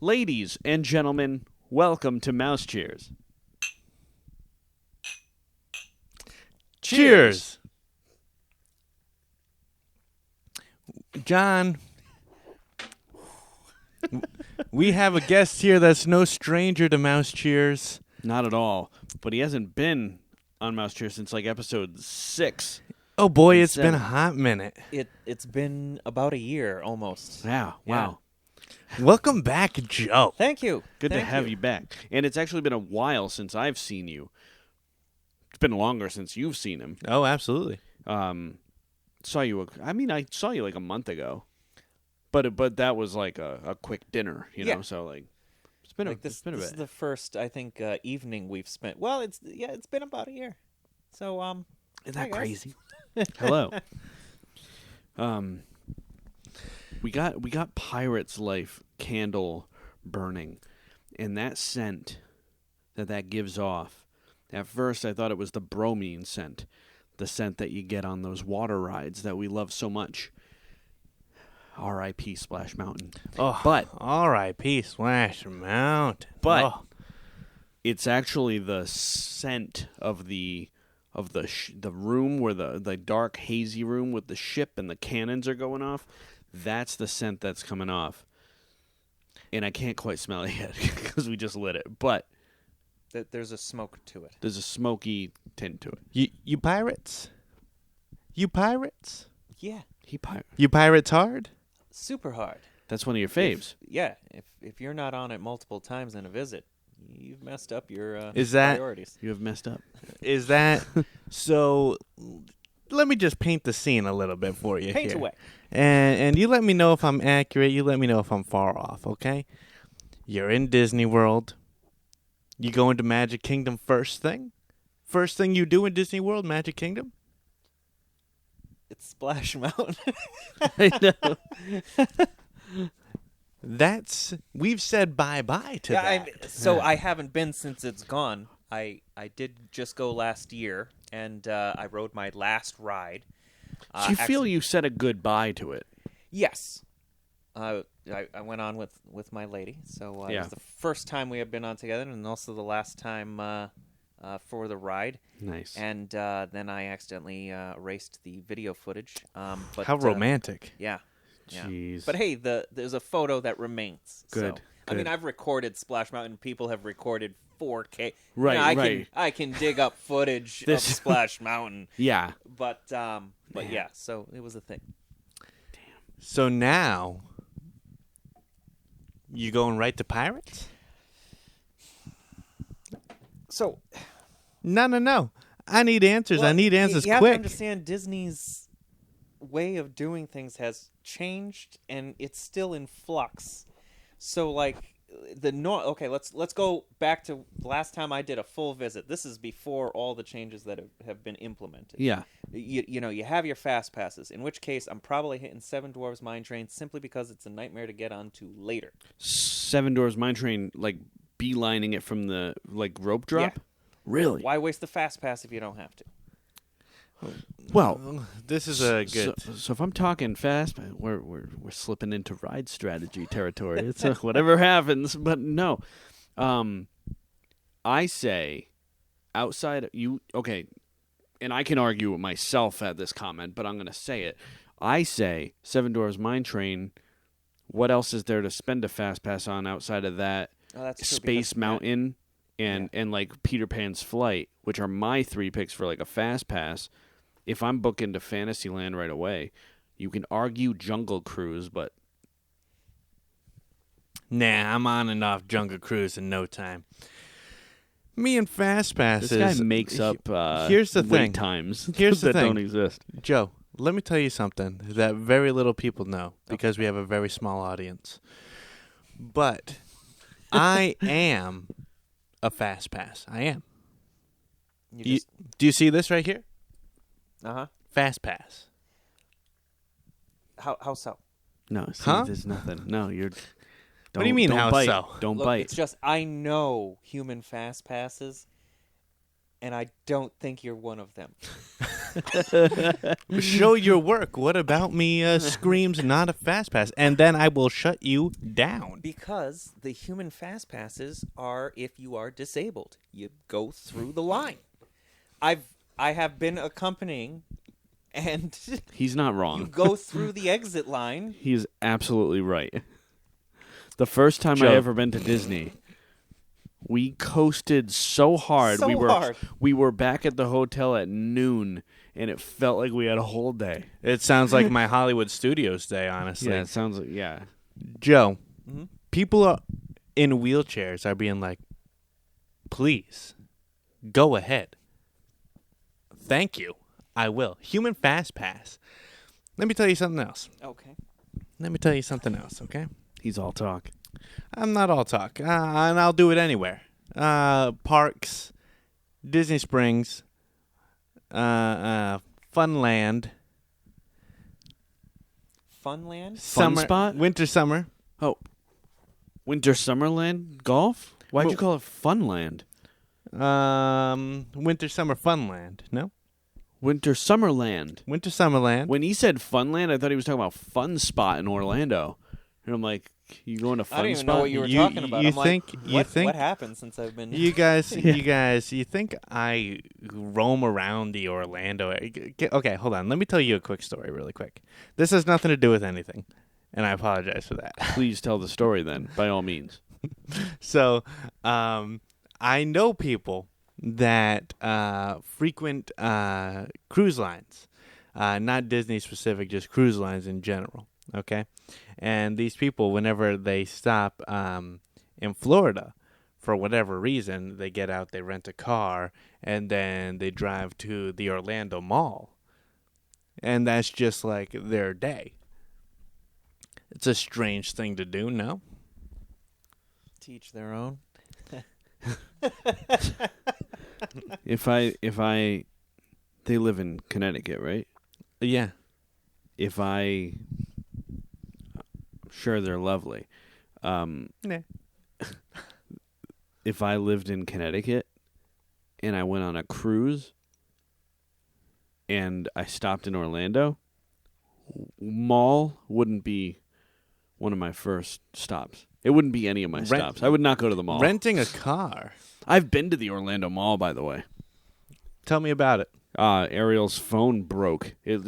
Ladies and gentlemen, welcome to Mouse Cheers. Cheers. John, we have a guest here that's no stranger to Mouse Cheers. Not at all, but he hasn't been on Mouse Cheers since like episode 6. Oh boy, And it's been a 7. hot minute. It's been about a year almost. Yeah, wow. Welcome back, Joe. Thank you. Good to Thank have you back. And it's actually been a while since I've seen you. It's been longer since you've seen him. Oh, absolutely. I saw you like a month ago. But that was like a quick dinner, you know, Yeah. so like it's been This a is bit. the first, I think, evening we've spent. Well, it's been about a year. So Isn't hi, that guys. crazy? Hello. We got Pirate's Life candle burning, and that scent that gives off. At first, I thought it was the bromine scent, the scent that you get on those water rides that we love so much. R.I.P. Splash Mountain. Oh, But R.I.P. Splash Mountain. But- Oh. it's actually the scent of the room where the dark hazy room with the ship and the cannons are going off. That's the scent that's coming off, and I can't quite smell it yet because we just lit it. But there's a smoke to it. there's a smoky tint to it. You pirates? You pirates? Yeah, You pirates hard? super hard. That's one of your faves. If you're not on it multiple times in a visit, you've messed up your Is that- priorities. You have messed up. Is that so? Let me just paint the scene a little bit for you. Paint here. away. And you let me know if I'm accurate. You let me know if I'm far off, okay? You're in Disney World. You go into Magic Kingdom first thing? First thing you do in Disney World, Magic Kingdom? It's Splash Mountain. I know. We've said bye-bye to that. I haven't been since it's gone. I did just go last year, and I rode my last ride. Do you feel you said a goodbye to it? Yes. I went on with my lady, so it Yeah. was the first time we had been on together, and also the last time for the ride. Nice. And then I accidentally erased the video footage. But How romantic. Yeah. Yeah. Jeez. But hey, there's a photo that remains. Good, So, I mean, good. I've recorded Splash Mountain. People have recorded 4K. Right, right. I can dig up footage of This- Splash Mountain. Yeah. But yeah, so it was a thing. So now, you going right to Pirates? So No. I need answers. I need answers you have to quick. understand Disney's way of doing things has changed, and it's still in flux. So like okay, let's go back to the last time I did a full visit. This is before all the changes that have been implemented. Yeah. You know, you have your fast passes, in which case I'm probably hitting Seven Dwarfs Mine Train simply because it's a nightmare to get onto later. Seven Doors Mine Train, like beelining it from the like rope drop. Yeah. Really? Why waste the fast pass if you don't have to? Well, This is a good. So if I'm talking fast, we're slipping into ride strategy territory. It's whatever happens, but no. I say outside you. Okay, and I can argue with myself at this comment, but I'm going to say it. I say Seven Doors Mine Train. What else is there to spend a fast pass on outside of that? Oh, that's true, Space because- Mountain and like Peter Pan's Flight, which are my 3 picks for like a fast pass. If I'm booking to Fantasyland right away, you can argue Jungle Cruise, but Nah, I'm on and off Jungle Cruise in no time. Me and Fast Passes. this guy makes up here's the wait thing. times Here's the that thing. don't exist. Joe, let me tell you something that very little people know because we have a very small audience. But I am a Fast Pass. I am. Do you see this right here? Uh-huh. Fast Pass. How so? No, see, Huh? there's nothing. No, you're. What do you mean, don't how bite. so? Don't Look, bite. it's just I know human fast passes, and I don't think you're one of them. Show your work. What about me screams not a fast pass, and then I will shut you down. Because the human fast passes are if you are disabled. You go through the line. I have been accompanying, and He's not you wrong. go through the exit line. He's absolutely right. The first time Joe. I ever been to Disney, we coasted so hard. So hard. We were back at the hotel at noon, and it felt like we had a whole day. It sounds like my Hollywood Studios day, honestly. Yeah, it sounds like Joe, Mhm. people in wheelchairs are being like, please, go ahead. Thank you. I will. Human fast pass. Let me tell you something else. Okay. Okay? He's all talk. I'm not all talk, and I'll do it anywhere. Parks, Disney Springs, Funland, Funland? summer, Spot? winter, summer. Winter Summerland Golf? Why'd you call it Funland? Winter, summer, Funland. No, Winter Summerland. Winter, Summerland. When he said Funland, I thought he was talking about Fun Spot in Orlando. And I'm like, you going to Fun I don't even Spot? know what you were You- talking about. you I'm like, think- what happened since I've been... You guys, you think I roam around the Orlando area? Okay, hold on. Let me tell you a quick story really quick. This has nothing to do with anything, and I apologize for that. Please tell the story then, by all means. So, I know people that frequent cruise lines, not Disney specific, just cruise lines in general. Okay, and these people, whenever they stop in Florida, for whatever reason, they get out, they rent a car, and then they drive to the Orlando Mall, and that's just like their day. It's a strange thing to do, no? Teach their own. If they live in Connecticut, right? Yeah. I'm sure they're lovely. Nah. If I lived in Connecticut and I went on a cruise and I stopped in Orlando, mall wouldn't be one of my first stops. It wouldn't be any of my stops. I would not go to the mall. Renting a car. I've been to the Orlando Mall, by the way. Tell me about it. Ariel's phone broke. It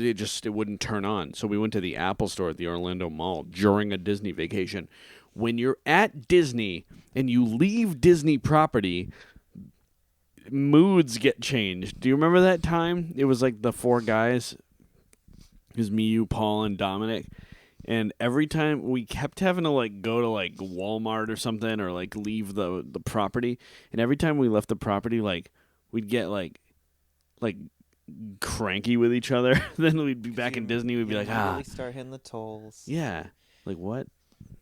wouldn't turn on. So we went to the Apple store at the Orlando Mall during a Disney vacation. When you're at Disney and you leave Disney property, moods get changed. Do you remember that time? It was like the four guys. It was me, you, Paul, and Dominic. And every time we kept having to like go to like Walmart or something or like leave the property. And every time we left the property, like we'd get like cranky with each other. Then we'd be back in Disney. We'd be like, really start hitting the tolls. yeah, like what?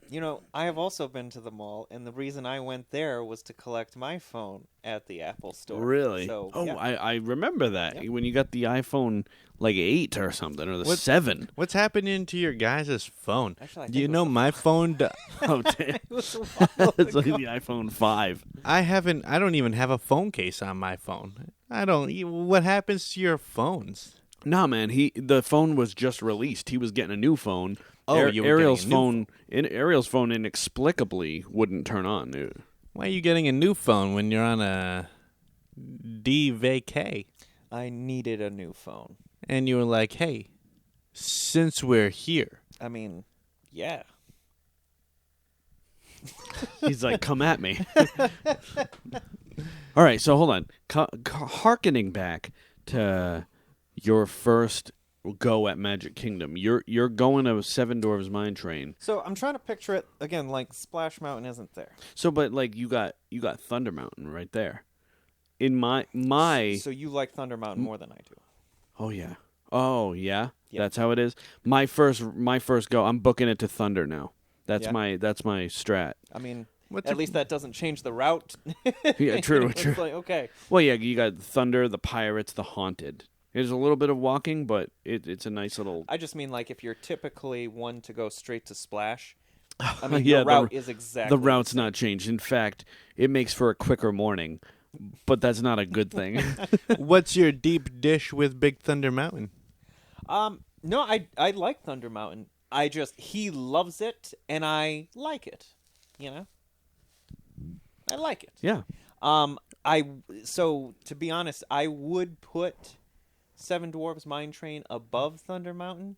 You know, I have also been to the mall, and the reason I went there was to collect my phone at the Apple store. Really? So, oh, yeah. I remember that Yeah. when you got the iPhone like 8 or something or the 7. What's happening to your guys' phone? Actually, I Do think you it know was my phone? Oh, damn. it was a while It's like ago. the iPhone 5. I don't even have a phone case on my phone. What happens to your phones? Nah, man, the phone was just released. He was getting a new phone. Oh, you were Ariel's getting a new phone. Ariel's phone inexplicably wouldn't turn on. Why are you getting a new phone when you're on a vacay? I needed a new phone. And you were like, hey, since we're here. I mean, yeah. He's like, come at me. All right, so hold on. Harkening back to your first go at Magic Kingdom, you're going to Seven Dwarfs Mine Train. So I'm trying to picture it again. Like Splash Mountain isn't there. So, but like you got Thunder Mountain right there. In my So you like Thunder Mountain more than I do. oh yeah, Yeah. that's how it is. My first go. I'm booking it to Thunder now. That's Yeah. my strat. I mean, What's at your- least that doesn't change the route. Yeah, true, It's true. like, okay. Well, yeah, you got Thunder, the Pirates, the Haunted. There's a little bit of walking, but it's a nice little. I just mean like if you're typically one to go straight to Splash. I mean, Yeah, your route is exactly The route's not changed. In fact, it makes for a quicker morning. but that's not a good thing. What's your deep dish with Big Thunder Mountain? No, I like Thunder Mountain. He loves it, and I like it. You know, I like it. Yeah. So to be honest, I would put Seven Dwarfs Mine Train above Thunder Mountain.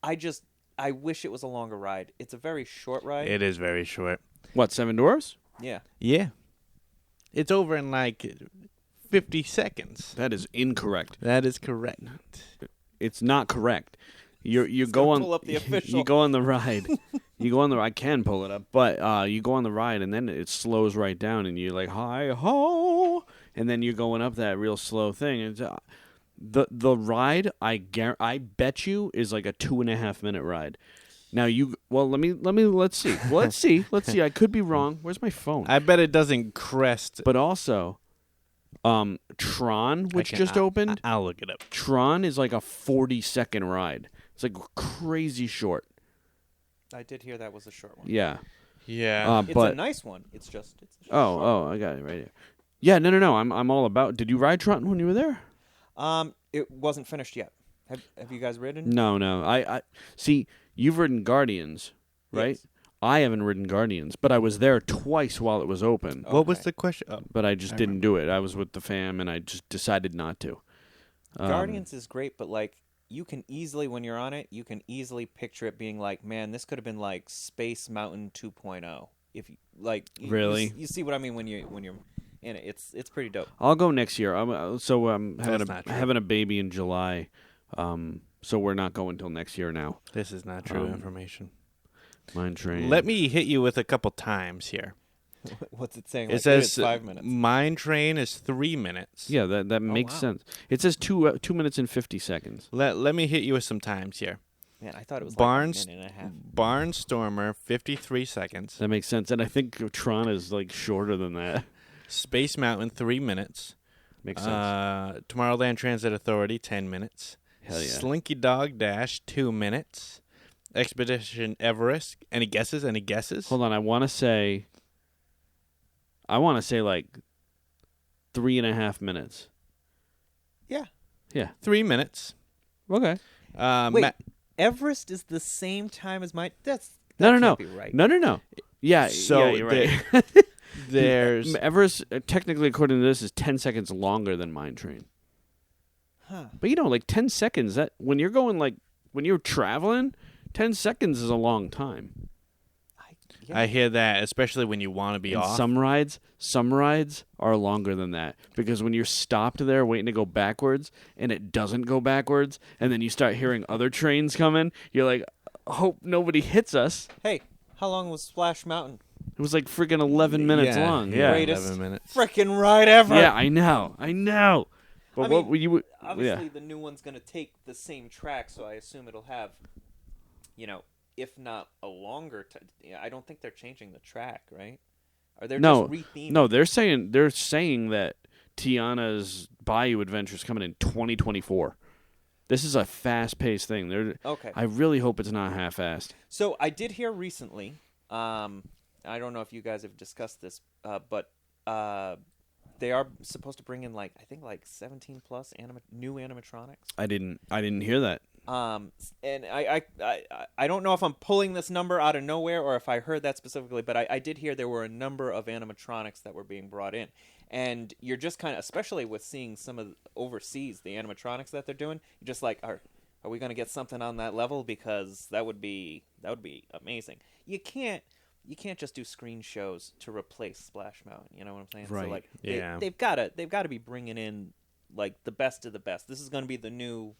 I wish it was a longer ride. It's a very short ride. It is very short. What, 7 Dwarfs? Yeah. Yeah. It's over in like 50 seconds. That is incorrect. That is correct. It's not correct. You Let's go go on pull up the official. You go on the ride. You go on the I can pull it up, but you go on the ride and then it slows right down and you're like hi ho, and then you're going up that real slow thing. It's the ride I bet you is like a 2.5 minute ride. Now let's see. Let's see. I could be wrong. Where's my phone? I bet it doesn't crest. But also, Tron, which just opened. I'll look it up. Tron is like a 40-second ride. It's like crazy short. I did hear that was a short one. Yeah. Yeah. It's but a nice one. It's just I got it right here. Yeah, no. I'm all about. Did you ride Tron when you were there? It wasn't finished yet. Have you guys ridden? No. I see. You've ridden Guardians, right? Yes. I haven't ridden Guardians, but I was there twice while it was open. What was Okay. the question? Oh. But I just didn't do it. I was with the fam, and I just decided not to. Guardians is great, but like you can easily, when you're on it, you can easily picture it being like, man, this could have been like Space Mountain 2.0. If you like, Really? you see what I mean when you're in it. It's pretty dope. I'll go next year. I'm That's not true. having a baby in July, so we're not going till next year now. This is not true Um, information. Mine Train. Let me hit you with a couple times here. What's it saying? It Like, says it's 5 minutes. Mine Train is 3 minutes. Yeah, that makes wow. sense. It says 2 minutes and 50 seconds. Let me hit you with some times here. Man, I thought it was Barnes like a minute and a half. Barnstormer 53 seconds. That makes sense, and I think Tron is like shorter than that. Space Mountain 3 minutes. Makes sense. Tomorrowland Transit Authority 10 minutes. Hell yeah. Slinky Dog Dash 2 minutes. Expedition Everest. Any guesses? Hold on, I want to say like 3.5 minutes. Yeah. Yeah. 3 minutes. Okay. Wait, Everest is the same time as my. That No. can't be right. No. Yeah. So yeah, you're right. There's Everest, technically, according to this, is 10 seconds longer than Mine Train. Huh. But like 10 seconds. That when you're traveling, 10 seconds is a long time. I hear that, especially when you want to be And off. some rides are longer than that because when you're stopped there waiting to go backwards and it doesn't go backwards, and then you start hearing other trains coming, you're like, hope nobody hits us. Hey, how long was Splash Mountain? It was like freaking 11 minutes long. Yeah, Greatest 11 minutes. Frickin' ride ever. yeah, I know. But I what mean, you? Obviously, Yeah. the new one's going to take the same track, so I assume it'll have, if not a longer. I don't think they're changing the track, right? Or they're No, just retheming. no, they're saying that Tiana's Bayou Adventure is coming in 2024. This is a fast-paced thing. Okay. I really hope it's not half-assed. So I did hear recently. I don't know if you guys have discussed this, but they are supposed to bring in I think 17 plus new animatronics. I didn't hear that. And I don't know if I'm pulling this number out of nowhere or if I heard that specifically, but I did hear there were a number of animatronics that were being brought in. And you're just kind of, especially with seeing some of overseas, the animatronics that they're doing, you're just like, are we going to get something on that level? Because that would be amazing. You can't just do screen shows to replace Splash Mountain. You know what I'm saying? Right. So Yeah. they've got to be bringing in the best of the best. This is going to be the new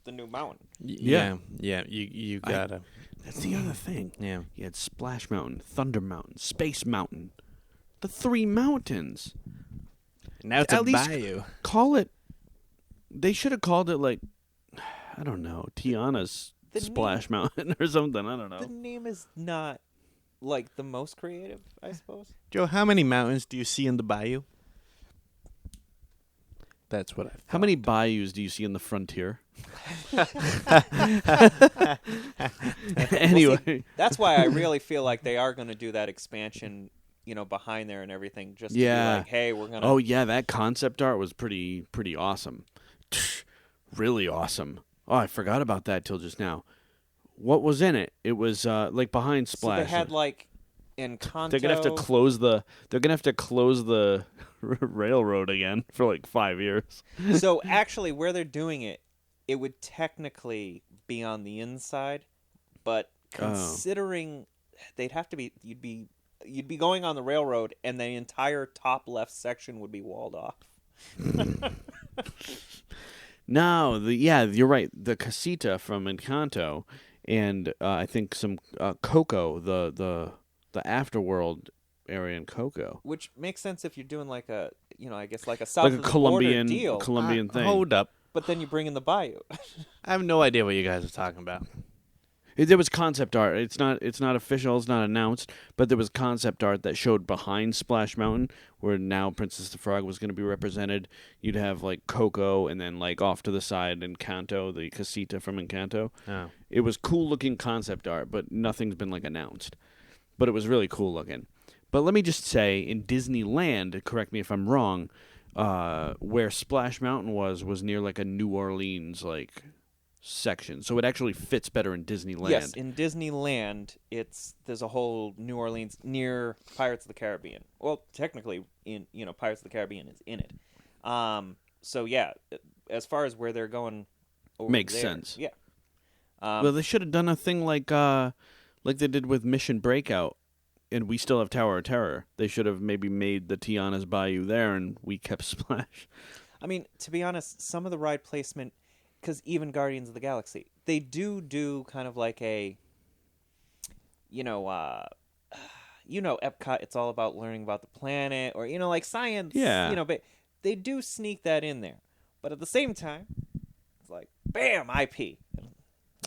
mountain. Yeah. You gotta. That's the other thing. Yeah. You had Splash Mountain, Thunder Mountain, Space Mountain. The 3 mountains. Now it's At a least bayou. call it. They should have called it I don't know, Tiana's The Splash Mountain or something. I don't know. The name is not the most creative, I suppose. Joe, how many mountains do you see in the bayou? That's what I. How many bayous do you see in the frontier? Anyway, That's why I really feel like they are going to do that expansion behind there and everything, just to Yeah. be like, hey, we're gonna. Oh yeah, that concept art was pretty awesome. Really awesome. Oh, I forgot about that till just now. What was in it? It was like behind So Splash. they had like Encanto. They're gonna have to close the. They're gonna have to close the railroad again for like 5 years. So actually, where they're doing it, it would technically be on the inside, but considering they'd have to be, you'd be going on the railroad, and the entire top left section would be walled off. No, you're right. The casita from Encanto, and I think some Coco, the afterworld area in Coco, Which makes sense if you're doing like a, I guess like a south like of a the border Colombian deal. thing. Hold up. But then you bring in the bayou. I have no idea what you guys are talking about. There was concept art. It's not official. It's not announced. But there was concept art that showed behind Splash Mountain, where now Princess the Frog was going to be represented. You'd have like Coco, and then like off to the side Encanto, the casita from Encanto. Oh. It was cool looking concept art, but nothing's been like announced. But it was really cool looking. But let me just say, in Disneyland, correct me if I'm wrong, where Splash Mountain was near like a New Orleans like section, so it actually fits better in Disneyland. Yes, in Disneyland, there's a whole New Orleans near Pirates of the Caribbean. Well, technically, Pirates of the Caribbean is in it. So yeah, as far as where they're going, over Makes there, sense. Yeah. Well, they should have done a thing like they did with Mission Breakout, and we still have Tower of Terror. They should have maybe made the Tiana's Bayou there, and we kept Splash. I mean, to be honest, some of the ride placement, because even Guardians of the Galaxy, they do kind of like a, Epcot, it's all about learning about the planet, or, like science, Yeah. But they do sneak that in there. But at the same time, it's like, bam, IP.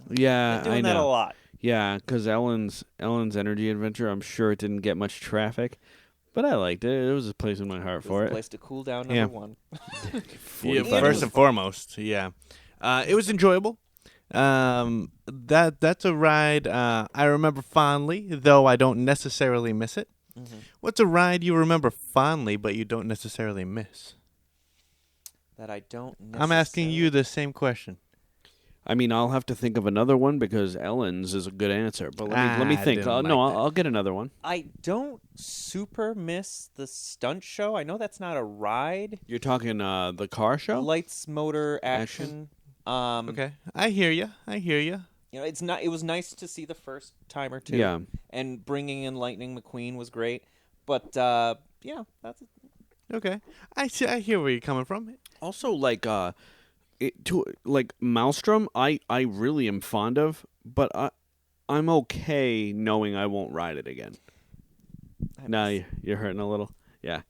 Yeah, They're doing I that a know. lot. Yeah, because Ellen's Energy Adventure, I'm sure it didn't get much traffic, but I liked it. It was a place in my heart for It's a it. place to cool down, Yeah. number one. Yeah, 45 first and foremost, yeah. It was enjoyable. That's a ride I remember fondly, though I don't necessarily miss it. Mm-hmm. What's a ride you remember fondly but you don't necessarily miss? That I don't I'm asking you the same question. I mean, I'll have to think of another one because Ellen's is a good answer. But let me I think. didn't No, like that. I'll get another one. I don't super miss the stunt show. I know that's not a ride. You're talking the car show? Lights, motor, action. Okay, I hear you. It's not. It was nice to see the first time or two. Yeah. And bringing in Lightning McQueen was great. But that's it. Okay, I hear where you're coming from. Also, like Maelstrom, I really am fond of, but I'm okay knowing I won't ride it again. Now you're hurting a little. Yeah.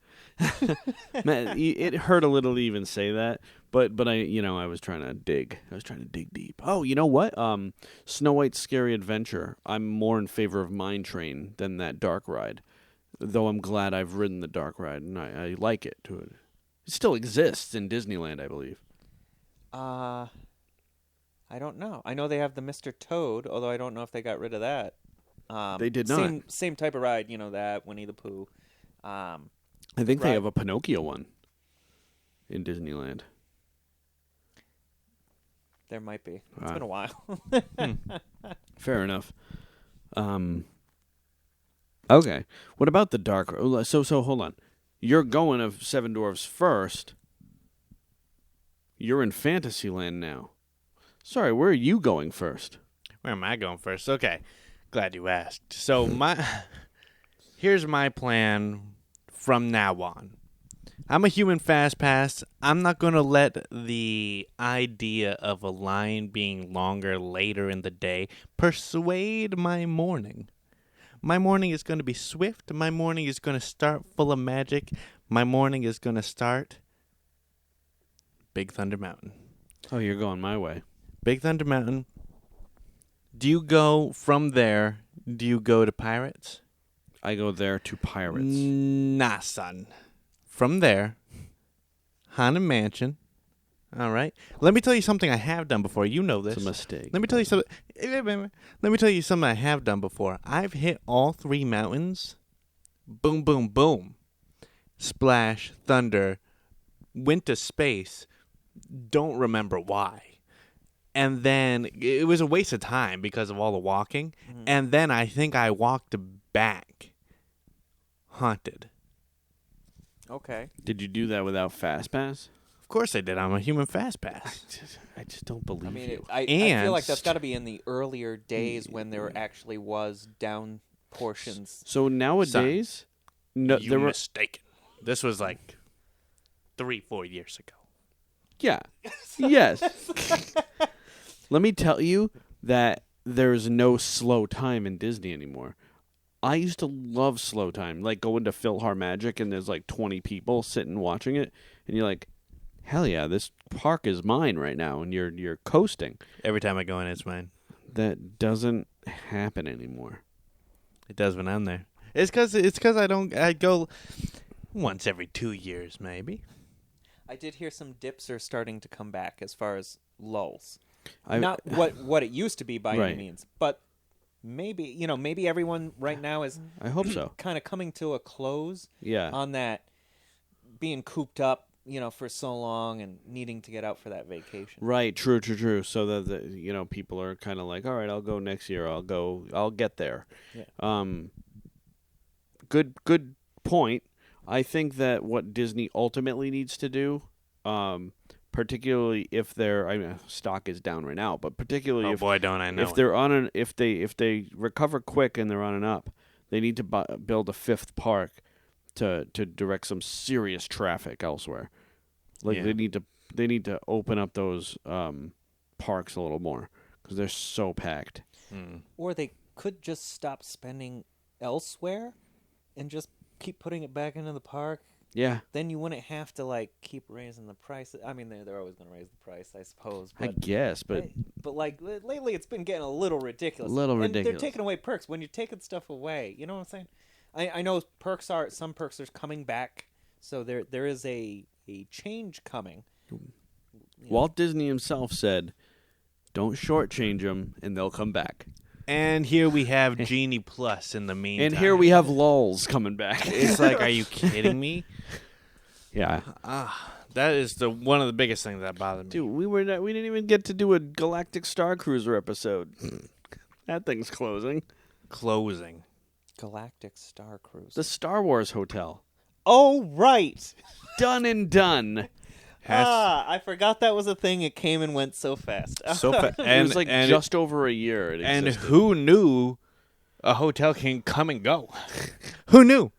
Man, it hurt a little to even say that, but I was trying to dig. I was trying to dig deep. Oh, you know what? Snow White's Scary Adventure. I'm more in favor of Mine Train than that dark ride. Though I'm glad I've ridden the dark ride and I like it. It still exists in Disneyland, I believe. I don't know. I know they have the Mr. Toad, although I don't know if they got rid of that. They did not. Same type of ride, that Winnie the Pooh. I think they Right. have a Pinocchio one in Disneyland. There might be. It's Wow. been a while. Fair enough. Okay. What about the dark? So hold on. You're going of Seven Dwarfs first. You're in Fantasyland now. Sorry, where are you going first? Where am I going first? Okay, glad you asked. So here's my plan from now on. I'm a human fast pass. I'm not going to let the idea of a line being longer later in the day persuade my morning. My morning is going to be swift. My morning is going to start full of magic. My morning is going to start Big Thunder Mountain. Oh, you're going my way. Big Thunder Mountain. Do you go from there? Do you go to Pirates? I go there to Pirates. Nah, son. From there, Haunted Mansion. All right. Let me tell you something I have done before. You know this. It's a mistake. Let me tell you something. Let me tell you something I have done before. I've hit all three mountains boom, boom, boom, splash, thunder, went to space, don't remember why. And then it was a waste of time because of all the walking. Mm-hmm. And then I think I walked back haunted. Okay. Did you do that without FastPass? Of course I did. I'm a human fast pass. I just don't believe I mean, you. I feel like that's And- got to be in the earlier days when there actually was down portions. So nowadays, no, You there were mistaken. This was like 3-4 years ago. yeah, yes. Let me tell you that there's no slow time in Disney anymore. I used to love slow time, like going to PhilharMagic and there's like 20 people sitting watching it, and you're like, hell yeah, this park is mine right now, and you're coasting. Every time I go in, it's mine. That doesn't happen anymore. It does when I'm there. It's because I go once every 2 years, maybe. I did hear some dips are starting to come back as far as lulls. I- Not what it used to be by Right. any means, but maybe everyone right now is I hope so. kind of coming to a close Yeah. on that being cooped up, for so long and needing to get out for that vacation. Right, true. So that people are kind of like, all right, I'll go next year. I'll get there. Yeah. Good point. I think that what Disney ultimately needs to do, particularly if stock is down right now, but particularly Oh if boy, don't I know! if they're on if they recover quick and they're on an up, they need to build a fifth park to direct some serious traffic elsewhere. Like Yeah. they need to open up those parks a little more because they're so packed. Or they could just stop spending elsewhere and just keep putting it back into the park. Yeah, Then you wouldn't have to keep raising the price. I mean, they're always going to raise the price, I suppose. I But guess, but lately it's been getting a little ridiculous. And ridiculous. they're taking away perks when you're taking stuff away. You know what I'm saying? I know some perks are coming back, so there is a change coming. Walt Disney himself said, "Don't shortchange them, and they'll come back." And here we have Genie Plus in the meantime. And here we have lulls coming back. It's like, are you kidding me? Yeah, That is one of the biggest things that bothered me. dude, we didn't even get to do a Galactic Star Cruiser episode. That thing's closing. Closing. Galactic Star Cruise. The Star Wars Hotel, Oh, right. done and done. I forgot that was a thing. It came and went so fast. So It was like just over a year. It And existed. who knew a hotel can come and go? Who knew?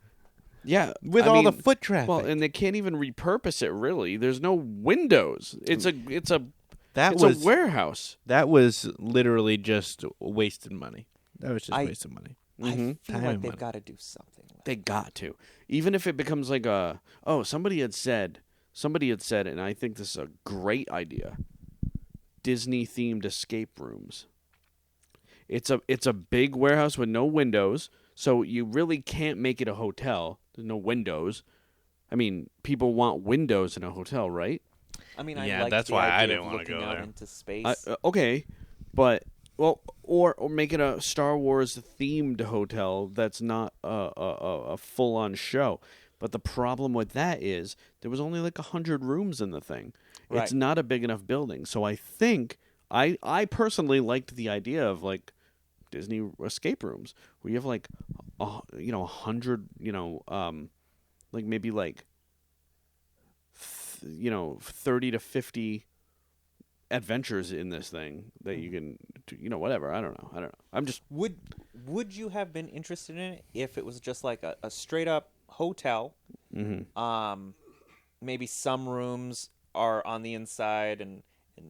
Yeah, With I all the mean, foot traffic. Well, and they can't even repurpose it. Really, there's no windows. It's a that warehouse. that was literally just wasted money. That was just I- wasted money. I feel Time like and they've money. got to do something. They got to. Even if it becomes like somebody had said, and I think this is a great idea. Disney themed escape rooms. It's a big warehouse with no windows, so you really can't make it a hotel. There's no windows. I mean, people want windows in a hotel, right? I mean, Yeah, I like that's the why I idea didn't of wanna looking go out there. into space. Okay, but or make it a Star Wars themed hotel that's not a full on show. But the problem with that is there was only like 100 rooms in the thing. Right. It's not a big enough building. So I think I personally liked the idea of like Disney escape rooms where you have like 100 like maybe like 30 to 50 adventures in this thing that you can whatever. I don't know. I'm just Would you have been interested in it if it was just like a straight up hotel? Maybe some rooms are on the inside and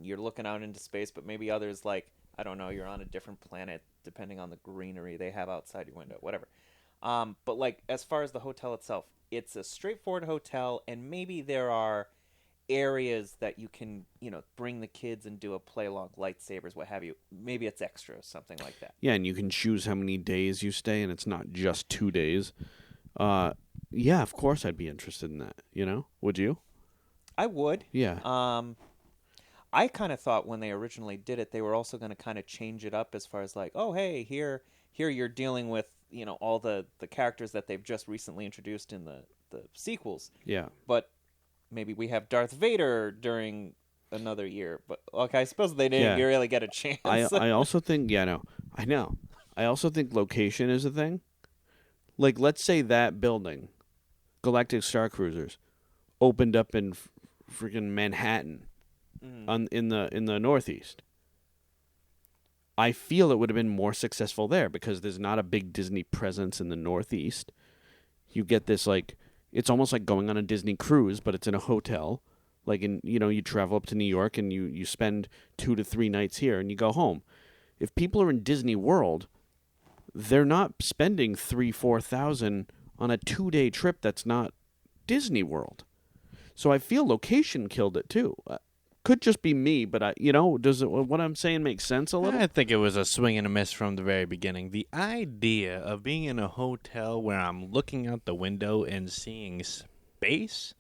you're looking out into space, but maybe others, like, I don't know, you're on a different planet depending on the greenery they have outside your window, whatever. But like as far as the hotel itself, it's a straightforward hotel, and maybe there are areas that you can, bring the kids and do a play along, lightsabers, what have you. Maybe it's extra, something like that. yeah, and you can choose how many days you stay, and it's not just 2 days. Yeah, of course I'd be interested in that. Would you? I would. Yeah. I kind of thought when they originally did it, they were also going to kind of change it up as far as like, oh, hey, here you're dealing with all the characters that they've just recently introduced in the sequels. Yeah. But maybe we have Darth Vader during another year. But I suppose they didn't Yeah. really get a chance. I also think I know. I also think location is a thing. Like, let's say that building, Galactic Star Cruisers, opened up in freaking Manhattan, in the Northeast. I feel it would have been more successful there because there's not a big Disney presence in the Northeast. You get this, like, it's almost like going on a Disney cruise, but it's in a hotel. Like, you travel up to New York and you spend 2 to 3 nights here and you go home. If people are in Disney World, they're not spending $3,000-$4,000 on a 2-day trip that's not Disney World. So I feel location killed it too. Could just be me, but does what I'm saying make sense a little? I think it was a swing and a miss from the very beginning. The idea of being in a hotel where I'm looking out the window and seeing space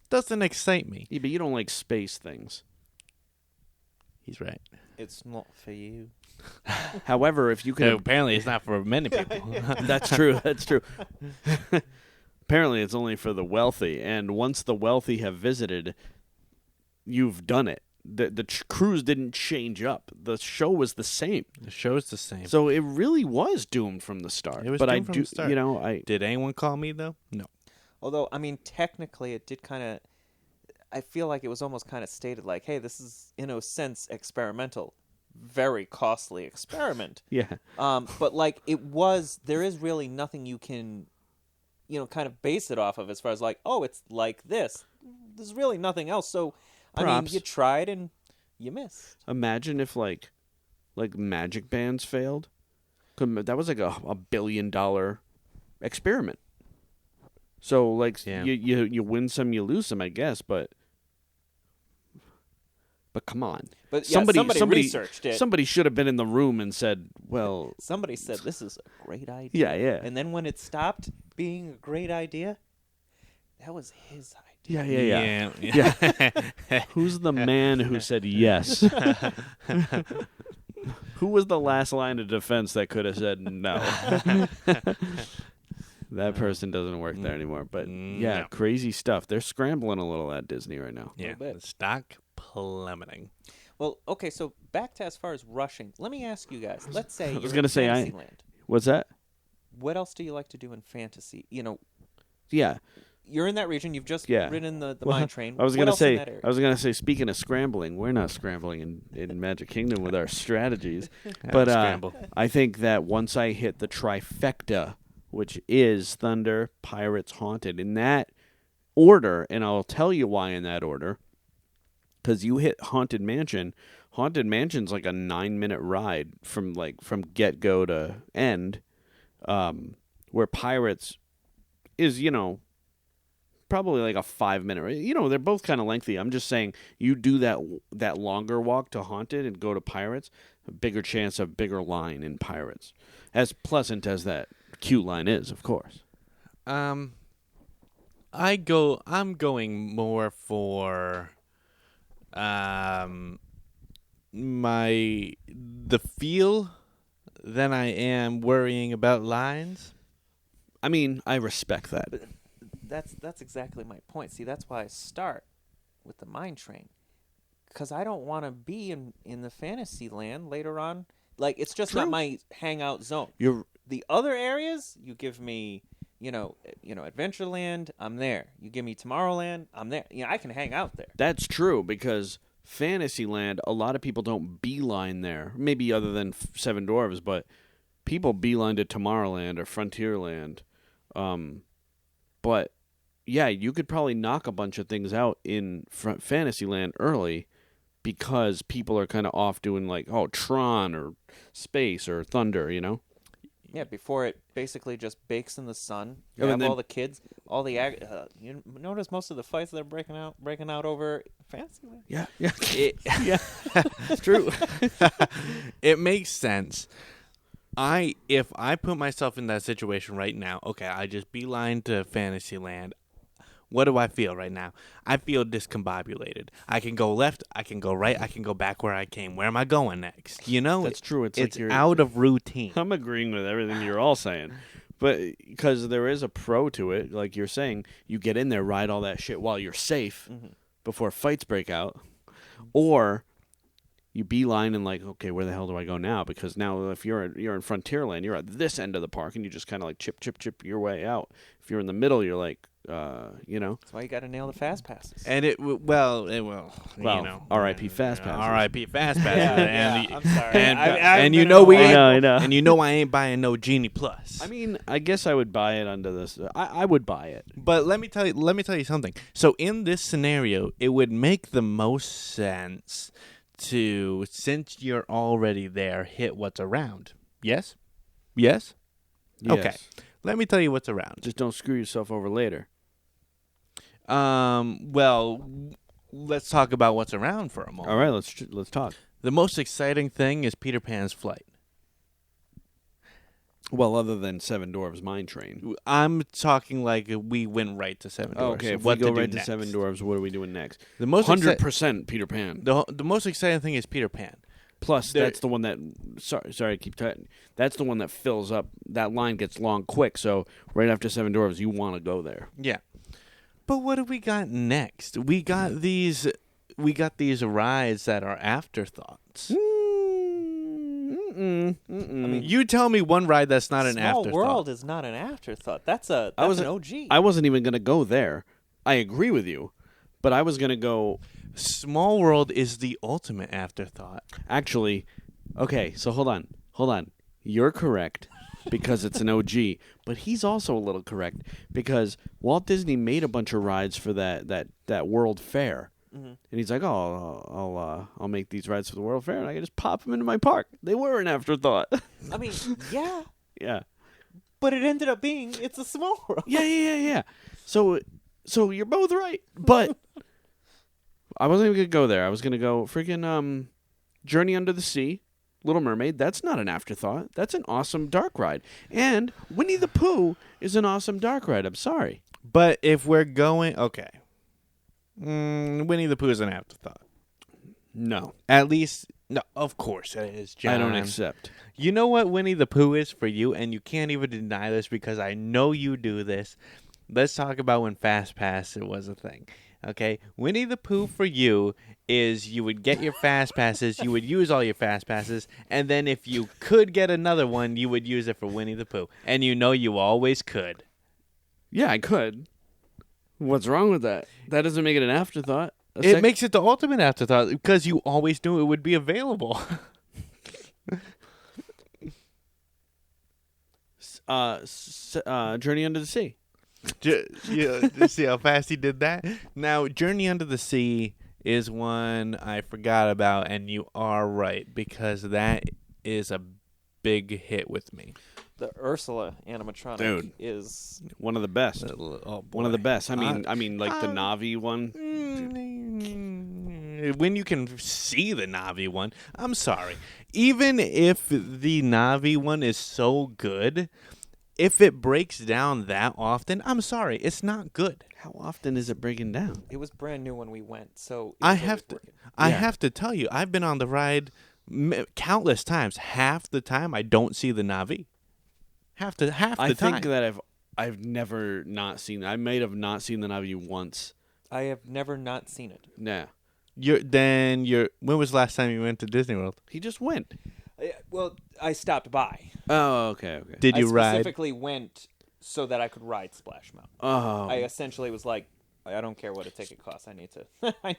doesn't excite me. Yeah, but you don't like space things. He's right. It's not for you. However, if you can, Apparently, it's not for many people. that's true. That's true. Apparently, it's only for the wealthy, and once the wealthy have visited, you've done it. The cruise didn't change up. The show was the same. The show's the same. So it really was doomed from the start. It was but doomed I from do, the start. Did anyone call me though? No. Although, I mean, technically, it did kind of. I feel like it was almost kind of stated like, "Hey, this is in a sense experimental, very costly experiment." Yeah. But like, there is really nothing you can, kind of base it off of as far as like, oh, it's like this. There's really nothing else. So, I mean, Props. you tried and you missed. Imagine if like Magic Bands failed. That was like a $1 billion experiment. So like Yeah. you win some, you lose some, I guess, but come on. But yeah, somebody researched it. Somebody should have been in the room and said, well, Somebody said this is a great idea. yeah. And then when it stopped being a great idea, that was his idea. Yeah. Who's the man who said yes? Who was the last line of defense that could have said no? That person doesn't work there anymore. But yeah, No. crazy stuff. They're scrambling a little at Disney right now. Yeah. bit. The stock plummeting. Well, okay, so back to as far as rushing. Let me ask you guys. Let's say was you're gonna in say, Fantasyland. What's that? What else do you like to do in fantasy? Yeah. You're in that region. You've just Yeah. ridden the Well, mine train. I was What gonna else in say. that area? I was gonna say. Speaking of scrambling, we're not scrambling in Magic Kingdom with our strategies, but Scramble. I think that once I hit the trifecta, which is Thunder, Pirates, Haunted, in that order, and I'll tell you why in that order, because you hit Haunted Mansion. Haunted Mansion's like a 9-minute ride from get go to end, where Pirates is probably like a 5-minute. They're both kind of lengthy. I'm just saying you do that longer walk to Haunted and go to Pirates, a bigger chance of bigger line in Pirates. As pleasant as that queue line is, of course. I'm going more for the feel than I am worrying about lines. I mean, I respect that. That's exactly my point. See, that's why I start with the mine train, because I don't want to be in the fantasy land later on. Like, it's just not True. my hangout zone. You're The other areas, you give me, Adventureland, I'm there. You give me Tomorrowland, I'm there. I can hang out there. That's true, because Fantasyland, a lot of people don't beeline there. Maybe other than Seven Dwarves, but people beeline to Tomorrowland or Frontierland. But yeah, you could probably knock a bunch of things out in Fantasyland early, because people are kind of off doing like, Tron or Space or Thunder, Yeah, before it basically just bakes in the sun. You Oh, and have then- all the kids, all the you notice most of the fights that are breaking out over Fantasyland. Yeah. Yeah, It's true. it makes sense. If I put myself in that situation right now, okay, I just beeline to Fantasyland. What do I feel right now? I feel discombobulated. I can go left, I can go right, I can go back where I came. Where am I going next? You know? That's true. It's It's like you're out of routine. I'm agreeing with everything you're all saying. But because there is a pro to it, like you're saying, you get in there, ride all that shit while you're safe before fights break out. Or you beeline and like, okay, where the hell do I go now? Because now if you're in Frontierland, you're at this end of the park and you just kind of like chip your way out. If you're in the middle, you're like, you know. That's why you got to nail the fast passes. And it will, you know. R.I.P. Fast Passes. R.I.P. Fast Passes. Yeah, and, I'm sorry. and you know we ain't, I know. and you know I ain't buying no Genie Plus. I mean, I guess I would buy it under this. I would buy it. But let me tell you something. So in this scenario, it would make the most sense to, since you're already there, hit what's around. Yes? Yes? Okay. Yes. Let me tell you what's around. Just don't screw yourself over later. Well, let's talk about what's around for a moment. All right, let's talk. The most exciting thing is Peter Pan's flight. Well, other than Seven Dwarfs Mine Train. I'm talking like we went right to Seven Dwarfs. Okay, if what we go to do right to next. Seven Dwarfs, what are we doing next? The most 100% Peter Pan. the most exciting thing is Peter Pan. Plus, There- that's the one that. Sorry, I keep talking. That's the one that fills up. That line gets long quick. So right after Seven Dwarfs, you want to go there. Yeah. But what do we got next? We got these rides that are afterthoughts. I mean, You tell me one ride that's not an Small afterthought. World is not an afterthought. That's an OG. I wasn't even gonna go there. I agree with you, but I was gonna go. Small World is the ultimate afterthought. Actually, okay. So hold on. You're correct because it's an OG, but he's also a little correct because Walt Disney made a bunch of rides for that World Fair. And he's like, "Oh, I'll make these rides for the World Fair, and I can just pop them into my park." They were an afterthought. I mean, yeah, Yeah, but it ended up being it's a Small World. yeah. So you're both right, but I wasn't even gonna go there. I was gonna go freaking Journey Under the Sea, Little Mermaid. That's not an afterthought. That's an awesome dark ride, and Winnie the Pooh is an awesome dark ride. I'm sorry. But if we're going, okay. Winnie the Pooh is an afterthought. No, At least, no, of course it is, John. I don't accept. You know what Winnie the Pooh is for you, and you can't even deny this because I know you do this. Let's talk about when Fast Pass was a thing. Okay, Winnie the Pooh for you is you would get your Fast Passes, you would use all your Fast Passes, and then if you could get another one, you would use it for Winnie the Pooh. And you know you always could. Yeah, I could. What's wrong with that? That doesn't make it an afterthought. It makes it the ultimate afterthought because you always knew it would be available. Journey Under the Sea. You see how fast he did that? Now, Journey Under the Sea is one I forgot about, and you are right, because that is a big hit with me. The Ursula animatronic Dude. is One of the best. Oh, One of the boy. best. I mean, like the Navi one. When you can see the Navi one, I'm sorry. Even if the Navi one is so good, if it breaks down that often, I'm sorry, it's not good. How often is it breaking down? it was brand new when we went, so it I was have always to, working. I Yeah. have to tell you, I've been on the ride countless times. Half the time, I don't see the Navi. Half the time. I think that I've never not seen. I may have not seen the Navi once. I have never not seen it. Nah, When was the last time you went to Disney World? he just went. Well, I stopped by. Oh, okay. Did you I ride? specifically went so that I could ride Splash Mountain. Oh, I essentially was like, I don't care what a ticket costs. I need to.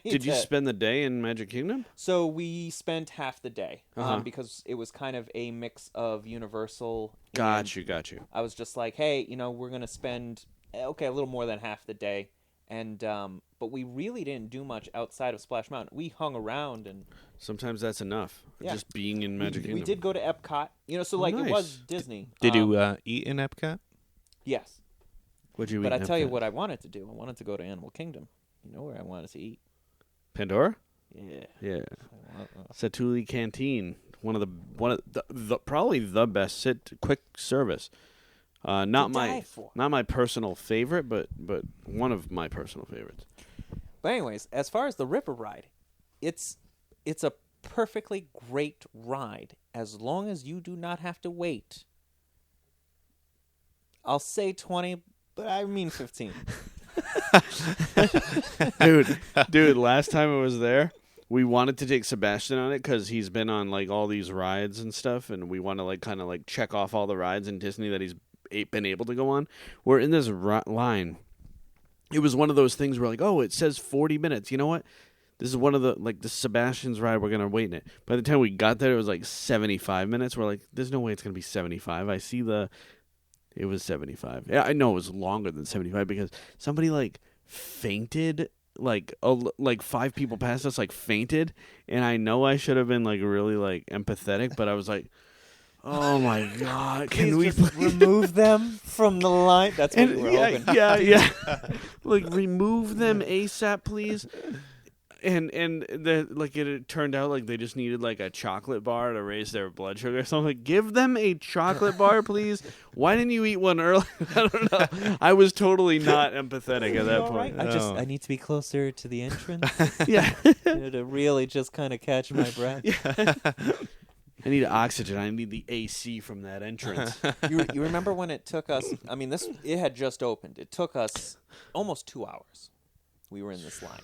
did you spend the day in Magic Kingdom? So we spent half the day Uh-huh. because it was kind of a mix of Universal. Got and you. I was just like, hey, we're gonna spend a little more than half the day, and but we really didn't do much outside of Splash Mountain. We hung around and Sometimes that's enough. Yeah. Just being in Magic Kingdom. we did go to Epcot. So Oh, like it was nice. Disney. Did you eat in Epcot? Yes, What'd you eat? but I in tell you Epcot? what I wanted to do. I wanted to go to Animal Kingdom. You know where I wanted to eat? Pandora. Yeah. Yeah. Satuli Canteen. One of the probably the best quick service. Not die my for. not my personal favorite, but one of my personal favorites. But anyways, as far as the river ride, it's a perfectly great ride as long as you do not have to wait. I'll say 20, but I mean 15. dude, last time I was there, we wanted to take Sebastian on it because he's been on like all these rides and stuff, and we want to like kind of like check off all the rides in Disney that he's been able to go on. We're in this line. It was one of those things where like, oh, it says 40 minutes. You know what? This is one of the, like, the Sebastian's ride. We're going to wait in it. By the time we got there, it was like 75 minutes. We're like, there's no way it's going to be 75. I see it was 75. Yeah, I know it was longer than 75 because somebody, like, fainted. Like 5 people past us, like, fainted. And I know I should have been, like, really, like, empathetic. But I was like, oh, my God. Can we just remove them from the line? That's what we were hoping. Yeah. Like, remove them ASAP, please. And it turned out like they just needed like a chocolate bar to raise their blood sugar. So I'm like, give them a chocolate bar, please. Why didn't you eat one early? I don't know. I was totally not empathetic at that point. Right? I need to be closer to the entrance. Yeah. To really just kind of catch my breath. Yeah. I need oxygen. I need the AC from that entrance. You remember when it took us? I mean, it had just opened. It took us almost 2 hours. We were in this line.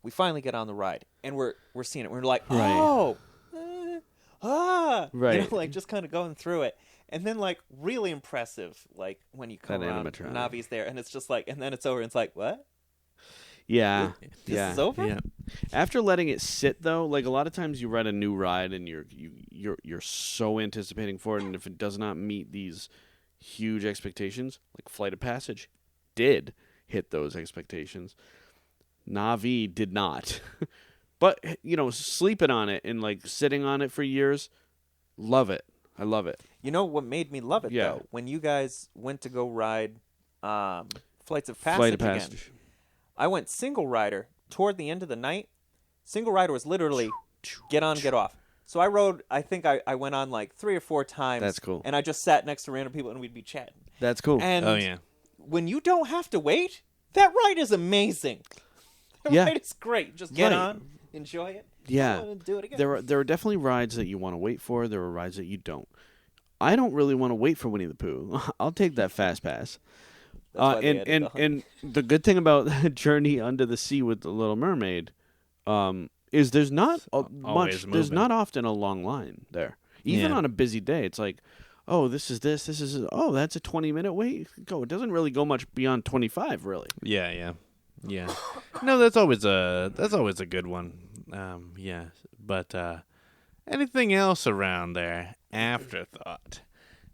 We finally get on the ride, and we're seeing it. We're like, oh, right. You know, like just kind of going through it, and then like really impressive, like when you come that around, animatronic. Navi's there, and it's just like, and then it's over, and it's like, what? Yeah, This is over. Yeah. After letting it sit, though, like a lot of times you ride a new ride and you're so anticipating for it, and if it does not meet these huge expectations, like Flight of Passage, did hit those expectations. Na'vi did not. But, you know, sleeping on it and, like, sitting on it for years, love it. I love it. You know what made me love it, though? When you guys went to go ride Flights of Passage again. I went single rider toward the end of the night. Single rider was literally get on, get off. So I think I went on like 3 or 4 times. That's cool. And I just sat next to random people and we'd be chatting. That's cool. And Oh, yeah. when you don't have to wait, that ride is amazing. That ride is great. Just get on, enjoy it. Yeah. And do it again. There are definitely rides that you want to wait for. There are rides that you don't. I don't really want to wait for Winnie the Pooh. I'll take that fast pass. And the good thing about Journey Under the Sea with the Little Mermaid is there's not there's not often a long line there. Even on a busy day, it's like, oh, this is that's a 20-minute wait. It doesn't really go much beyond 25, really. Yeah. No, that's always a good one. Yeah, but anything else around there? Afterthought.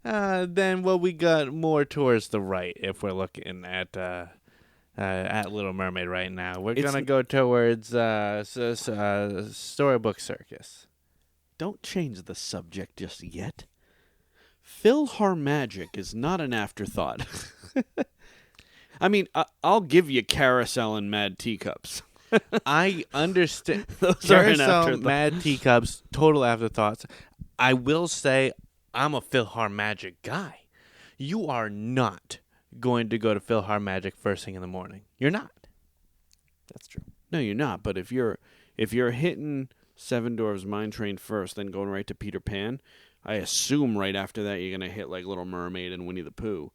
Then we got more towards the right. If we're looking at Little Mermaid right now, we're gonna go towards Storybook Circus. Don't change the subject just yet. PhilharMagic is not an afterthought. I mean, I'll give you Carousel and Mad Teacups. I understand. Those are an Carousel, afterthought. Mad Teacups, total afterthoughts. I will say I'm a PhilharMagic guy. You are not going to go to PhilharMagic first thing in the morning. You're not. That's true. No, you're not. But if you're hitting Seven Dwarfs Mine Train first, then going right to Peter Pan, I assume right after that you're gonna hit like Little Mermaid and Winnie the Pooh.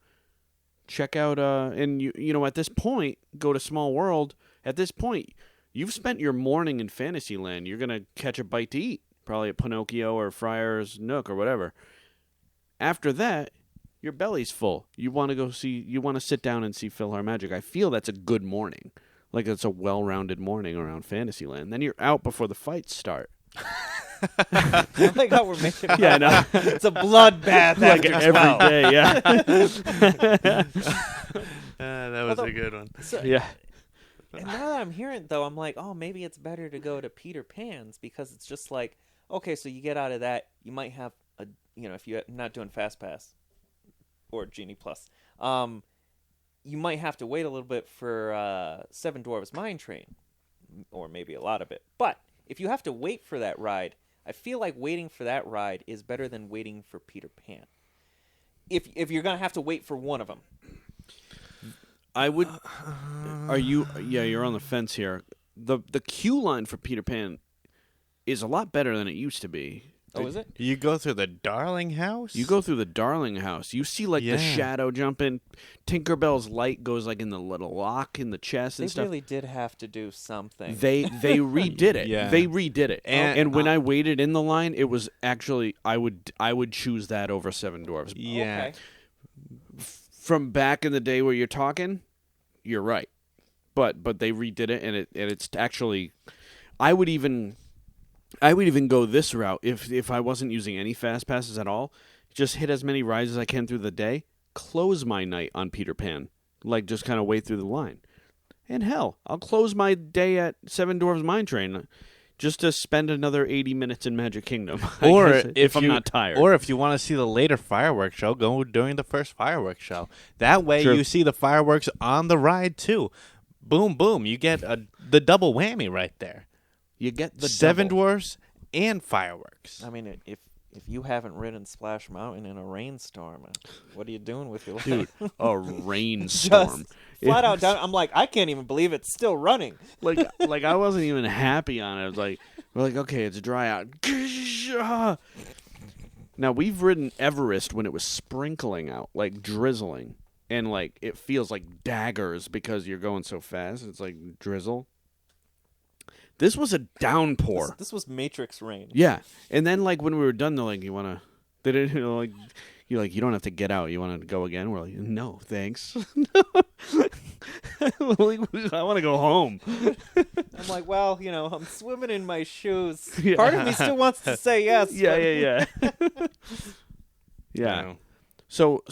Check out and you know at this point go to Small World. At this point, you've spent your morning in Fantasyland. You're gonna catch a bite to eat, probably at Pinocchio or Friar's Nook or whatever. After that, your belly's full. You want to sit down and see PhilharMagic. I feel that's a good morning. Like it's a well-rounded morning around Fantasyland. Then you're out before the fights start. I like how we're making it. Yeah, I know. It's a bloodbath Like after 12. every day, yeah. That was a good one. So, Yeah. And now that I'm hearing it, though, I'm like, oh, maybe it's better to go to Peter Pan's because it's just like, okay, so you get out of that, you might have if you're not doing Fast Pass or Genie Plus, you might have to wait a little bit for Seven Dwarfs Mine Train, or maybe a lot of it. But if you have to wait for that ride, I feel like waiting for that ride is better than waiting for Peter Pan. if you're gonna have to wait for one of them. I would. Are you? Yeah, you're on the fence here. The queue line for Peter Pan is a lot better than it used to be. Oh, is it? You go through the Darling house? You go through the Darling house. You see like Yeah. the shadow jumping. Tinkerbell's light goes like in the little lock in the chest They and stuff. really did have to do something. They redid it. Yeah. They redid it. And- when I waited in the line, it was actually I would choose that over Seven Dwarfs. Yeah. Okay. From back in the day where you're talking, you're right. But they redid it and it's actually I would even go this route if I wasn't using any fast passes at all. Just hit as many rides as I can through the day. Close my night on Peter Pan. Like just kind of wait through the line. And hell, I'll close my day at Seven Dwarfs Mine Train just to spend another 80 minutes in Magic Kingdom. I Or guess, if I'm you, not tired. Or if you want to see the later fireworks show, go during the first fireworks show. That way Sure. you see the fireworks on the ride too. Boom, boom. You get the double whammy right there. you get the Seven double. Dwarfs and fireworks. I mean, if you haven't ridden Splash Mountain in a rainstorm, what are you doing with your life? Dude, a rainstorm. Just flat out down. I'm like, I can't even believe it's still running. like I wasn't even happy on it. I was like, we're like, okay, it's dry out. Now we've ridden Everest when it was sprinkling out, like drizzling, and like it feels like daggers because you're going so fast. It's like drizzle. This was a downpour. This was Matrix rain. Yeah, and then like when we were done, they're like, "You wanna?" They didn't like. You're like, "You don't have to get out. You want to go again?" We're like, "No, thanks." I want to go home. I'm like, well, I'm swimming in my shoes. Yeah. Part of me still wants to say yes. Yeah. Yeah. So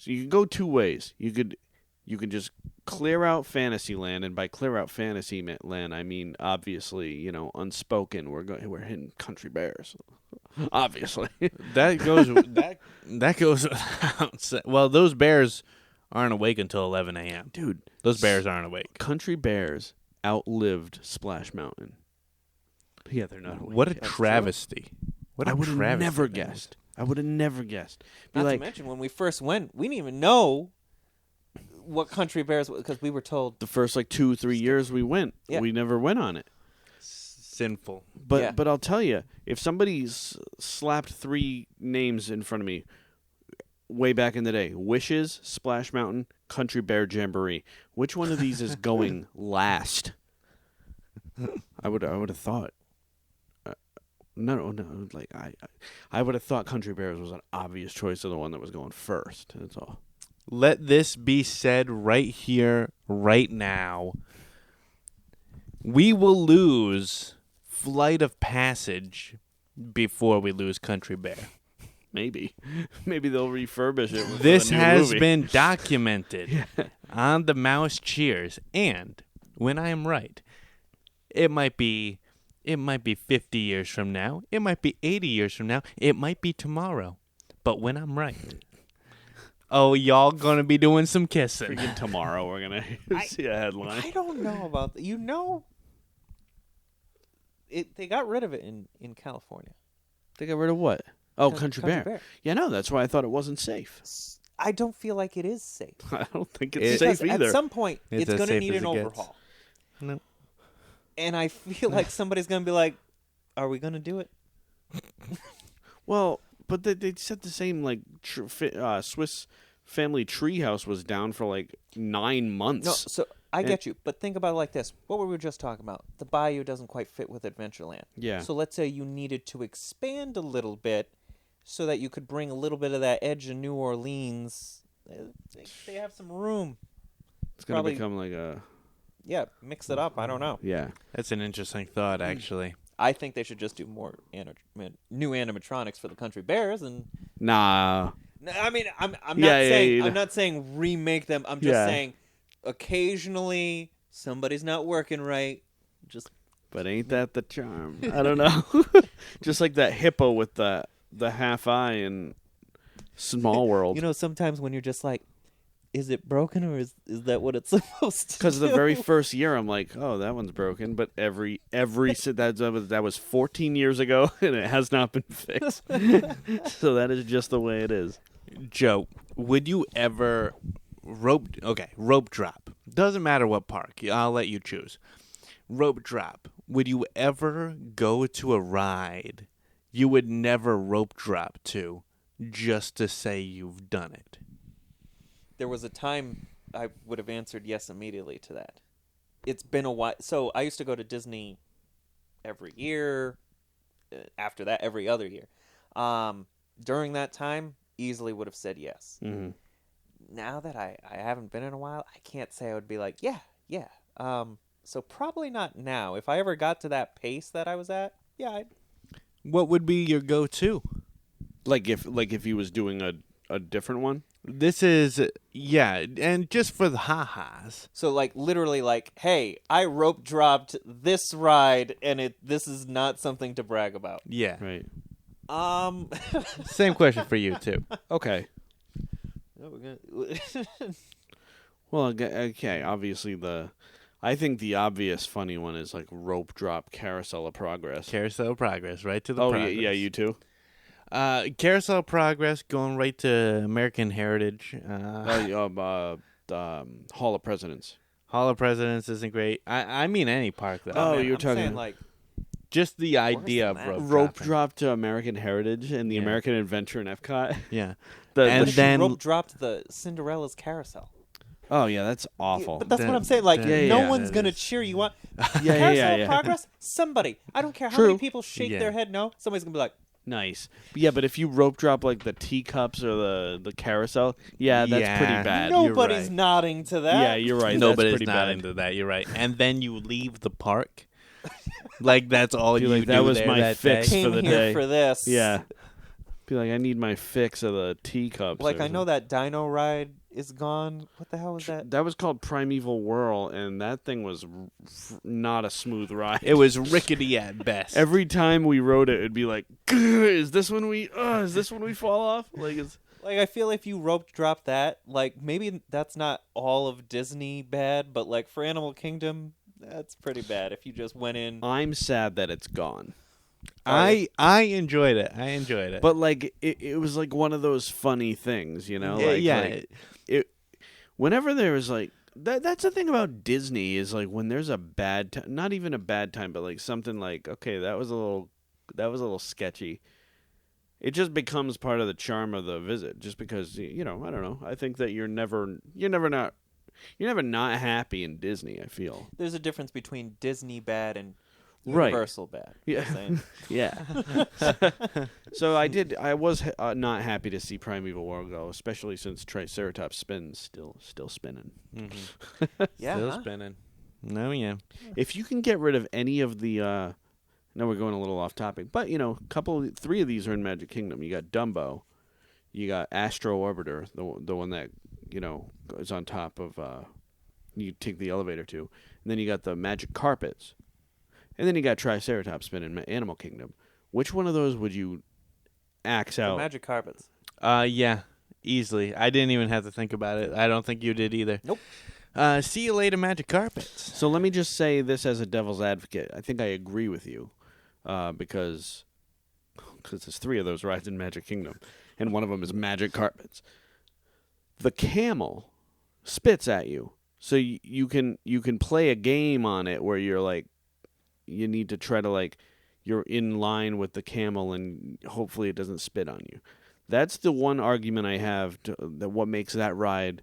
you can go two ways. You could just clear out Fantasyland, and by clear out Fantasyland, I mean obviously, unspoken. We're hitting Country Bears, obviously. That goes that goes without saying. Well, those bears aren't awake until 11 a.m. Dude, Those bears aren't awake. Country Bears outlived Splash Mountain. Yeah, they're not awake. What a yet. travesty. What a I would have travesty never that is. guessed. I would have never guessed. Be Not like, to mention, when we first went, we didn't even know what Country Bears was because we were told. the first 2-3 years we went, Yeah. we never went on it. Sinful. But Yeah. but I'll tell you, if somebody slapped 3 names in front of me way back in the day, Wishes, Splash Mountain, Country Bear Jamboree, which one of these is going last? I would have thought. No. Like I would have thought Country Bears was an obvious choice of the one that was going first. That's all. Let this be said right here, right now. We will lose Flight of Passage before we lose Country Bear. Maybe they'll refurbish it. For This the new has movie. been documented on the Mouse Cheers, and when I am right, it might be 50 years from now, it might be 80 years from now, it might be tomorrow. But when I'm right, oh, y'all gonna be doing some kissing. Freaking tomorrow we're gonna see a headline. I don't know about that. They got rid of it in California. They got rid of what? Oh, Country Country Bear. Bear. Yeah, no, that's why I thought it wasn't safe. I don't feel like it is safe. I don't think it's Because safe either. at some point, It's it's as going to safe need as an it gets. overhaul. No. And I feel like somebody's going to be like, are we going to do it? Well, but they said the same. Swiss Family Treehouse was down for 9 months. No, so I get you. But think about it like this. What were we just talking about? The bayou doesn't quite fit with Adventureland. Yeah. So let's say you needed to expand a little bit so that you could bring a little bit of that edge of New Orleans. They have some room. It's gonna probably- become like a Mix it up. I don't know. yeah. That's an interesting thought, actually. I think they should just do more new animatronics for the Country Bears, and Nah. I mean, I'm not Yeah, saying yeah. I'm not saying remake them. I'm just Yeah. saying occasionally somebody's not working right. Just But ain't that the charm? I don't know. Just like that hippo with the half eye in Small World. sometimes when you're just like, is it broken or is that what it's supposed to? Because do? the very first year, I'm like, oh, that one's broken. But that was 14 years ago, and it has not been fixed. So that is just the way it is. Joe, would you ever rope drop? Doesn't matter what park. I'll let you choose. Rope drop. Would you ever go to a ride you would never rope drop to just to say you've done it? There was a time I would have answered yes immediately to that. It's been a while. So I used to go to Disney every year. After that, every other year. During that time, easily would have said yes. Mm-hmm. Now that I haven't been in a while, I can't say I would be like, yeah. So probably not now. If I ever got to that pace that I was at, yeah, What would be your go-to? Like if he was doing a different one. This is, and just for the ha-has. So like literally like, hey, I rope dropped this ride and this is not something to brag about. Yeah. Right. Same question for you, too. Okay. Oh, we're gonna... Well, okay. Obviously, I think the obvious funny one is like rope drop Carousel of Progress. Carousel of Progress, right to the Oh progress. yeah, you too. Carousel of Progress, going right to American Heritage. Hall of Presidents. Hall of Presidents isn't great. I mean any park, though. Oh, man, you're I'm talking- saying like Just the idea of than rope, that. Rope dropping. drop to American Heritage and the Yeah. American Adventure in Epcot. Yeah. The what if then- you rope dropped the Cinderella's carousel? oh yeah, that's awful. But that's what That- I'm saying. Like, that- no yeah, one's that gonna is- cheer you on. yeah, Carousel yeah. of Progress. Somebody. I don't care how True. many people shake Yeah. their head no. Somebody's gonna be like, Nice. Yeah, but if you rope drop like the teacups or the carousel, that's Yeah. pretty bad. No. nobody's right. nodding to that. Yeah, you're right. Nobody's that's pretty not bad. into that. You're right. And then you leave the park. Like that's all You're you like, do that was there my that fix day. Came for the here day. for this. Yeah. Be like, I need my fix of the teacups. Like or I know something. that Dino ride is gone. What the hell was that? That was called Primeval Whirl, and that thing was not a smooth ride. It was rickety at best. Every time we rode it, it'd be like, is this when we fall off? Like, it's Like I feel if you rope drop that, like maybe that's not all of Disney bad, but like for Animal Kingdom, that's pretty bad. If you just went in, I'm sad that it's gone. I enjoyed it. I enjoyed it. But like, it was like one of those funny things, you know? Like, whenever there was like that's the thing about Disney is like when there's a bad time, not even a bad time, but like something like, okay, that was a little sketchy. It just becomes part of the charm of the visit, just because I don't know. I think that you're never not happy in Disney. I feel there's a difference between Disney bad and Right. Universal bad. Yeah. Just saying. yeah. I was not happy to see Primeval Whirl go, especially since Triceratops Spin's still spinning. Yeah, Still huh? spinning. No, yeah. If you can get rid of any of the, now we're going a little off topic, but three of these are in Magic Kingdom. You got Dumbo, you got Astro Orbiter, the one that is on top of, you take the elevator to, and then you got the Magic Carpets, and then you got Triceratops Spin in Animal Kingdom. Which one of those would you axe The out? Magic Carpets. Yeah. Easily. I didn't even have to think about it. I don't think you did either. Nope. See you later, Magic Carpets. So let me just say this as a devil's advocate. I think I agree with you, because there's three of those rides in Magic Kingdom, and one of them is Magic Carpets. The camel spits at you, so you can play a game on it where you're like, you need to try to like, you're in line with the camel, and hopefully it doesn't spit on you. That's the one argument I have that what makes that ride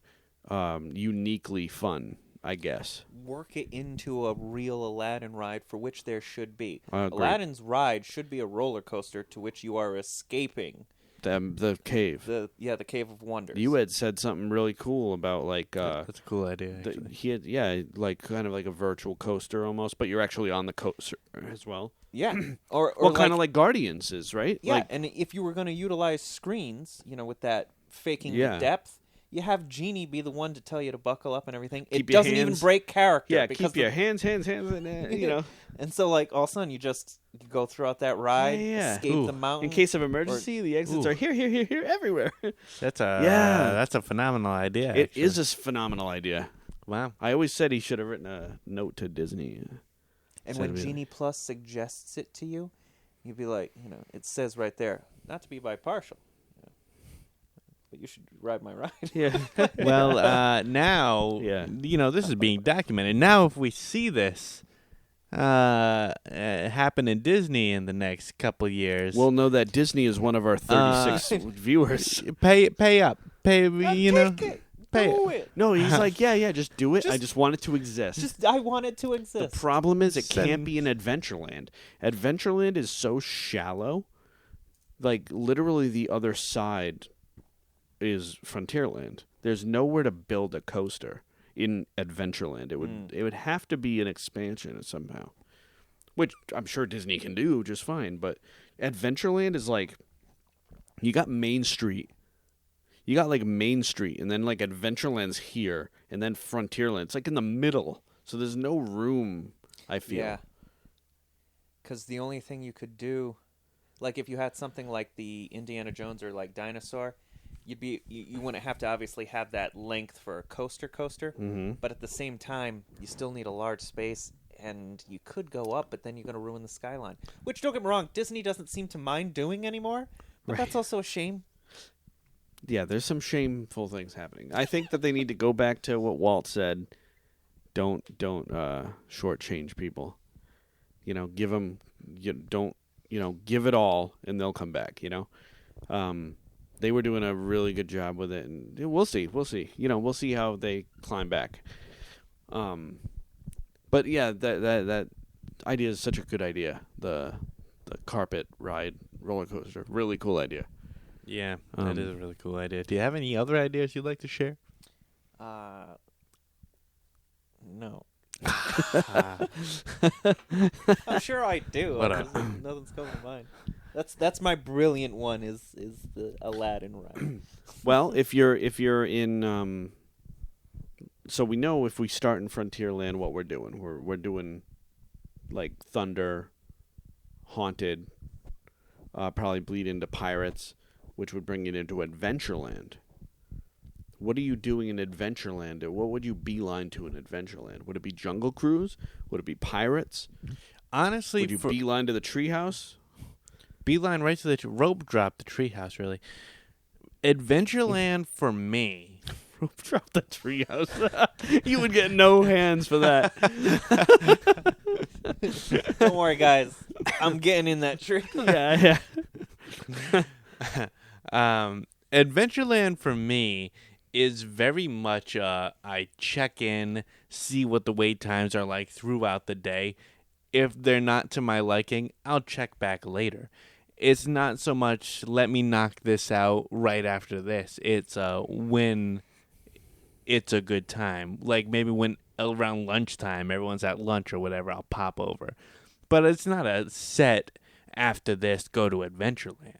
uniquely fun, I guess. Work it into a real Aladdin ride, for which there should be. I agree. Aladdin's ride should be a roller coaster to which you are escaping The cave. the Cave of Wonders. You had said something really cool about like That's a cool idea, actually. he had like kind of like a virtual coaster almost, but you're actually on the coaster as well. Yeah, or Well, kind of like Guardians is, right? yeah. Like, And if you were going to utilize screens, with that faking Yeah. the depth, you have Genie be the one to tell you to buckle up and everything. Keep It your doesn't even hands- break character. Yeah, because keep your hands, and you know. And so, like, all of a sudden, you go throughout that ride, Yeah. escape Ooh. the mountain. In case of emergency, the exits Ooh. are here, everywhere. That's Yeah. that's a phenomenal idea. It actually. is a phenomenal idea. Wow. I always said he should have written a note to Disney. And Said when it. Genie Plus suggests it to you, you'd be like, it says right there, not to be bipartial, but you should ride my ride. Yeah. Well, now, Yeah. this is being documented. Now, if we see this happen in Disney in the next couple years, We'll know that Disney is one of our 36 viewers. pay up. Pay, Take it. pay Do it. it. No, he's like, yeah, just do it. I Just- just want it to exist. I want it to The exist. problem is it Send- can't be an Adventureland. Adventureland is so shallow. Like, literally the other side is Frontierland. There's nowhere to build a coaster in Adventureland. It would have to be an expansion somehow, which I'm sure Disney can do just fine. But Adventureland is like, you got Main Street. You got like Main Street, and then like Adventureland's here, and then Frontierland. It's like in the middle, so there's no room. I feel. Yeah. Because the only thing you could do, like if you had something like the Indiana Jones or like Dinosaur, you wouldn't have to obviously have that length for a coaster, Mm-hmm. but at the same time, you still need a large space, and you could go up, but then you're going to ruin the skyline. Which, don't get me wrong, Disney doesn't seem to mind doing anymore, but Right. that's also a shame. Yeah, there's some shameful things happening. I think that they need to go back to what Walt said. Don't shortchange people. Give them. Give it all, and they'll come back. They were doing a really good job with it, and we'll see. We'll see. We'll see how they climb back. But yeah, that idea is such a good idea. The carpet ride roller coaster, really cool idea. Yeah, that is a really cool idea. Do you have any other ideas you'd like to share? No. I'm sure I do. What Just nothing's coming to mind. That's my brilliant one. Is the Aladdin ride? Well, if you're in, so we know if we start in Frontierland, what we're doing. We're doing like Thunder, Haunted, probably bleed into Pirates, which would bring it into Adventureland. What are you doing in Adventureland? What would you beeline to in Adventureland? Would it be Jungle Cruise? Would it be Pirates? Honestly, Would you beeline to the Treehouse? beeline right to the rope drop the treehouse. Really, Adventureland for me. Drop the Treehouse. You would get no hands for that. Don't worry, guys. I'm getting in that tree. Yeah. Adventureland for me is very much I check in, see what the wait times are like throughout the day. If they're not to my liking, I'll check back later. It's not so much let me knock this out right after this. It's when it's a good time. Like maybe when around lunchtime, everyone's at lunch or whatever, I'll pop over. But it's not a set after this, go to Adventureland.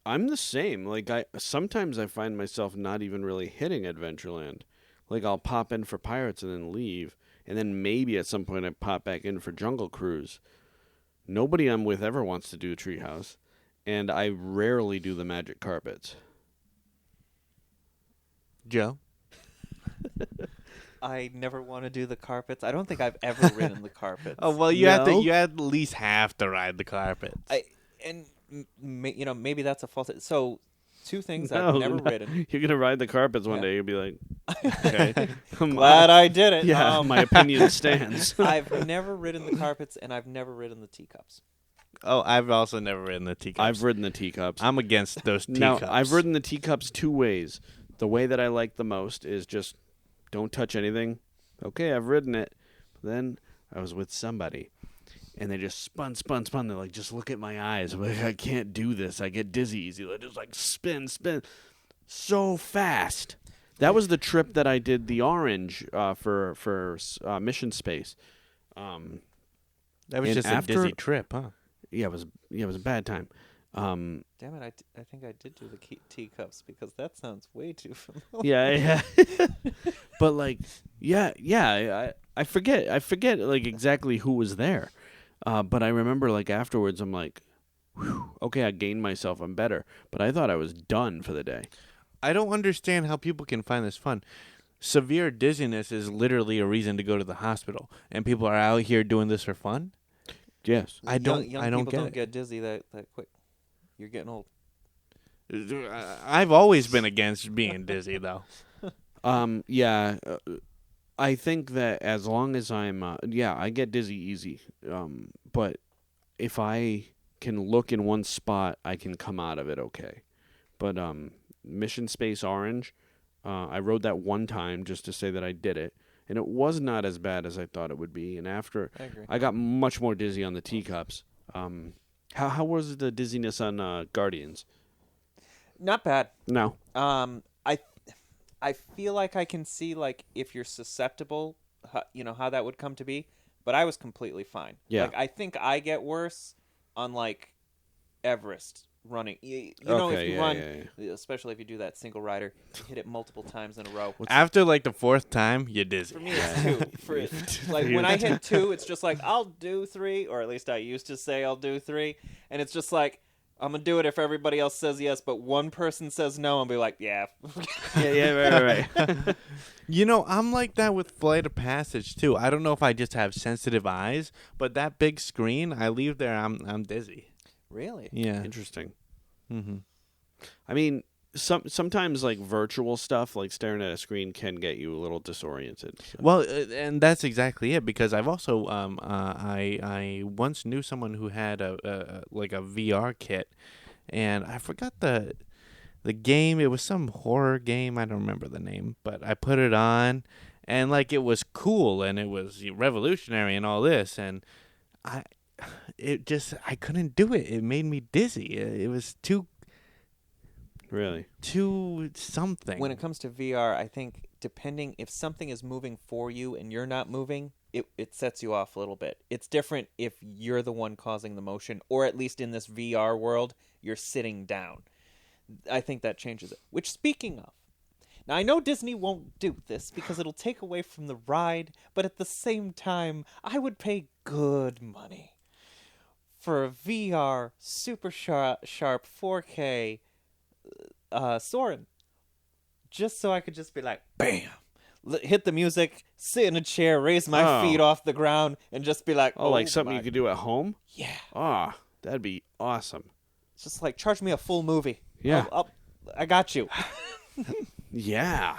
I'm the same. Like sometimes I find myself not even really hitting Adventureland. Like I'll pop in for Pirates and then leave, and then maybe at some point I pop back in for Jungle Cruise. Nobody I'm with ever wants to do Treehouse, and I rarely do the Magic Carpets. Joe? I never want to do the carpets. I don't think I've ever ridden the carpets. Oh well, you No? at least have to ride the carpets. Maybe that's a false. So, two things No, I've never no. ridden. You're gonna ride the carpets one Yeah. day. You'll be like, okay, Glad I did it. Yeah, my opinion stands. I've never ridden the carpets, and I've never ridden the teacups. Oh, I've also never ridden the teacups. I've ridden the teacups. I'm against those Now, teacups. I've ridden the teacups two ways. The way that I like the most is just don't touch anything. Okay, I've ridden it. Then I was with somebody, and they just spun. They're like, just look at my eyes. I'm like, I can't do this. I get dizzy easy. They just like spin so fast. That was the trip that I did the Orange for Mission Space. That was and just after- a dizzy trip, huh? Yeah, it was a bad time. Um, Damn it! I think I did do the teacups because that sounds way too familiar. yeah, yeah. But like, yeah. I forget like exactly who was there. But I remember like afterwards, I'm like, whew, okay, I gained myself. I'm better. But I thought I was done for the day. I don't understand how people can find this fun. Severe dizziness is literally a reason to go to the hospital, and people are out here doing this for fun. Yes. I don't Young people people get don't it. get dizzy that quick. You're getting old. I've always been against being dizzy, though. Yeah. I think that as long as I'm, I get dizzy easy. But if I can look in one spot, I can come out of it okay. But Mission Space Orange, I rode that one time just to say that I did it, and it was not as bad as I thought it would be. And after, I agree. I got much more dizzy on the teacups. How was the dizziness on Guardians? Not bad. No. I feel like I can see like if you're susceptible, how that would come to be. But I was completely fine. Yeah. Like I think I get worse on like Everest running. You know, if you run, especially if you do that single rider, you hit it multiple times in a row. After like the fourth time, you're dizzy. For me, it's two. Like when I hit two, it's just like I'll do three, or at least I used to say I'll do three, and it's just like I'm gonna do it if everybody else says yes, but one person says no, I'll be like, yeah. right. You know, I'm like that with Flight of Passage too. I don't know if I just have sensitive eyes, but that big screen, I leave there, I'm dizzy. Really? Yeah. Interesting. Mm-hmm. I mean, sometimes like virtual stuff, like staring at a screen, can get you a little disoriented. So. Well, and that's exactly it, because I've also I once knew someone who had a VR kit, and I forgot the game. It was some horror game. I don't remember the name, but I put it on, and like it was cool and it was revolutionary and all this, and I couldn't do it. It made me dizzy. It was too something. When it comes to VR, I think depending if something is moving for you and you're not moving, it sets you off a little bit. It's different if you're the one causing the motion, or at least in this VR world, you're sitting down. I think that changes it. Which, speaking of, now I know Disney won't do this because it'll take away from the ride, but at the same time, I would pay good money for a VR super sharp 4K Soarin', just so I could just be like, bam, hit the music, sit in a chair, raise my feet off the ground, and just be like, oh, like something you could do at home? Yeah. Ah, that'd be awesome. It's just like, charge me a full movie. Yeah. I got you. Yeah.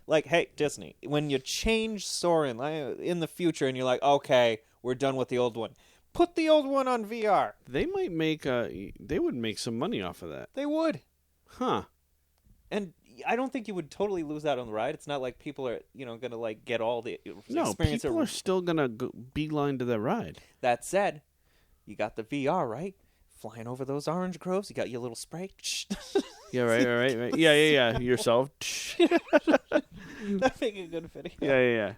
Like, hey, Disney, when you change Soarin' in the future and you're like, okay, we're done with the old one, put the old one on VR. They might they would make some money off of that. They would. Huh. And I don't think you would totally lose out on the ride. It's not like people are, gonna like get all the No, experience. people are still gonna beeline to that ride. That said, you got the VR, right? Flying over those orange groves, you got your little spray. Yeah, right. Yeah. Yourself. That'd make a good video. Yeah.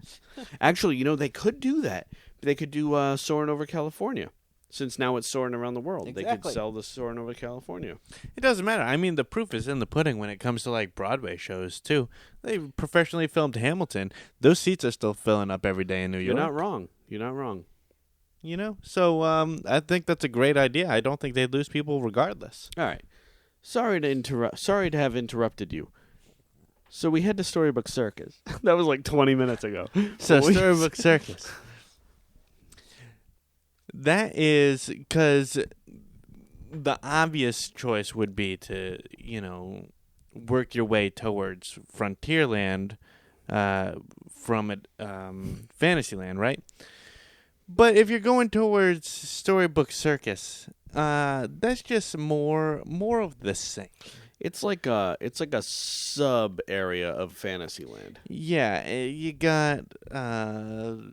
Actually, they could do that. They could do Soaring Over California. Since now it's soaring around the world. Exactly. They could sell the Soaring Over California. It doesn't matter. I mean, the proof is in the pudding when it comes to like Broadway shows too. They professionally filmed Hamilton. Those seats are still filling up every day in New York. You're not wrong. So I think that's a great idea. I don't think they'd lose people regardless. All right. Sorry to have interrupted you. So we had the Storybook Circus. That was like 20 minutes ago. So Storybook Circus. That is because the obvious choice would be to, work your way towards Frontierland from Fantasyland, right? But if you're going towards Storybook Circus, that's just more of the same. It's like a sub area of Fantasyland. Yeah, you got the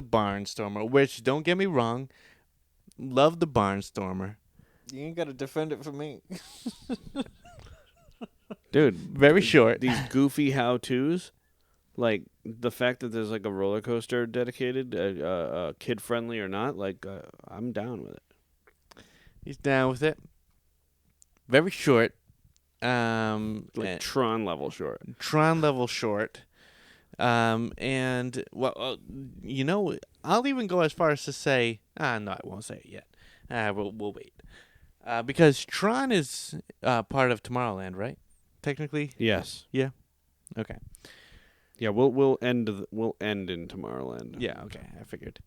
Barnstormer, which, don't get me wrong, love the Barnstormer. You ain't got to defend it for me. Dude, very short. These goofy how-tos, like the fact that there's like a roller coaster dedicated, kid-friendly or not, like I'm down with it. He's down with it. Very short. Like Tron level short. Tron level short. And well, I'll even go as far as to say, no, I won't say it yet. We'll wait. Because Tron is part of Tomorrowland, right? Technically. Yes. Yeah. Okay. Yeah, we'll end in Tomorrowland. Yeah. Okay. I figured.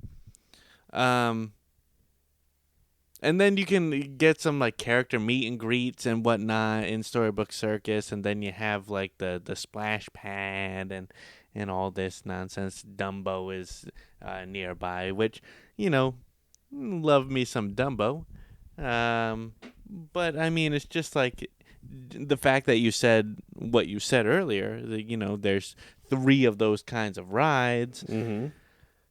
And then you can get some like character meet and greets and whatnot in Storybook Circus, and then you have like the splash pad and all this nonsense. Dumbo is nearby, which love me some Dumbo. But I mean, it's just like the fact that you said what you said earlier. That, there's 3 of those kinds of rides. Mm-hmm.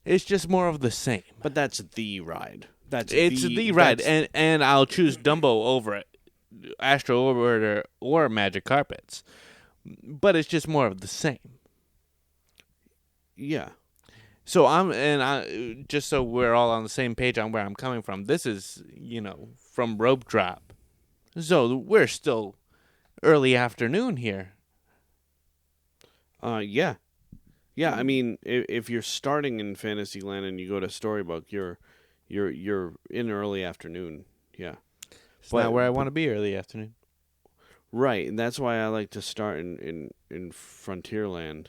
It's just more of the same. But that's the ride. It's the ride, and I'll choose Dumbo over Astro Orbiter or Magic Carpets. But it's just more of the same. Yeah. So just so we're all on the same page on where I'm coming from. This is, from Rope Drop. So we're still early afternoon here. Yeah. Yeah, I mean, if you're starting in Fantasyland and you go to Storybook, you're in early afternoon. Yeah. It's not where I want to be early afternoon. Right, and that's why I like to start in Frontierland.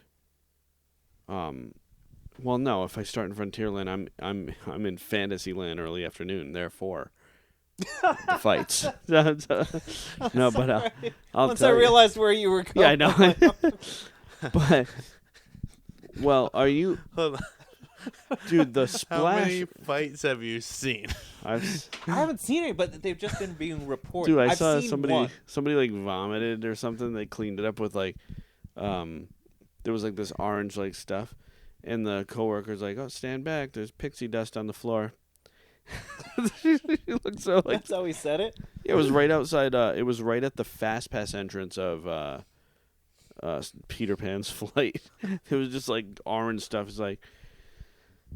Well, no, if I start in Frontierland, I'm in Fantasyland early afternoon. Therefore, the fights. No, but I'll Once tell I you. realized where you were going. Yeah, I know. But are you, Hold on. dude? The How splash. many fights have you seen? I haven't seen any, but they've just been being reported. Dude, I I've saw seen somebody one. like vomited or something. They cleaned it up with like, there was like this orange like stuff, and the coworker's like, "Oh, stand back! There's pixie dust on the floor." She looked so like. That's how he said it. It was right outside. It was right at the Fast Pass entrance of Peter Pan's flight. It was just like orange stuff. It's like,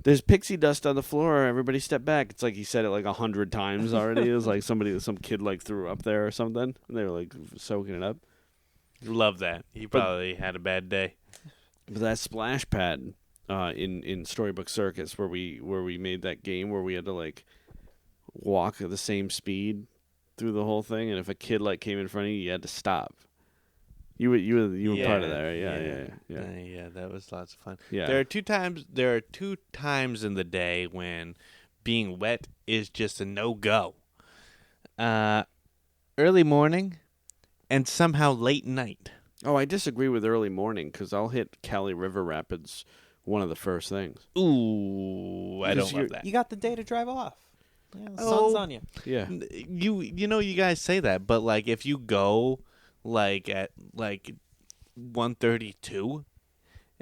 there's pixie dust on the floor. Everybody step back. It's like he said it like 100 times already. It was like some kid like threw up there or something, and they were like soaking it up. Love that. He probably had a bad day. But that splash pad in Storybook Circus where we made that game where we had to like walk at the same speed through the whole thing, and if a kid like came in front of you, you had to stop. You were part of that, right? Yeah. Yeah, that was lots of fun. Yeah. There are two times in the day when being wet is just a no-go. Early morning and somehow late night. Oh, I disagree with early morning because I'll hit Cali River Rapids one of the first things. Ooh, I don't love that. You got the day to drive off. Yeah, the sun's Oh. on you. Yeah. You guys say that, but like if you go like at like 1:32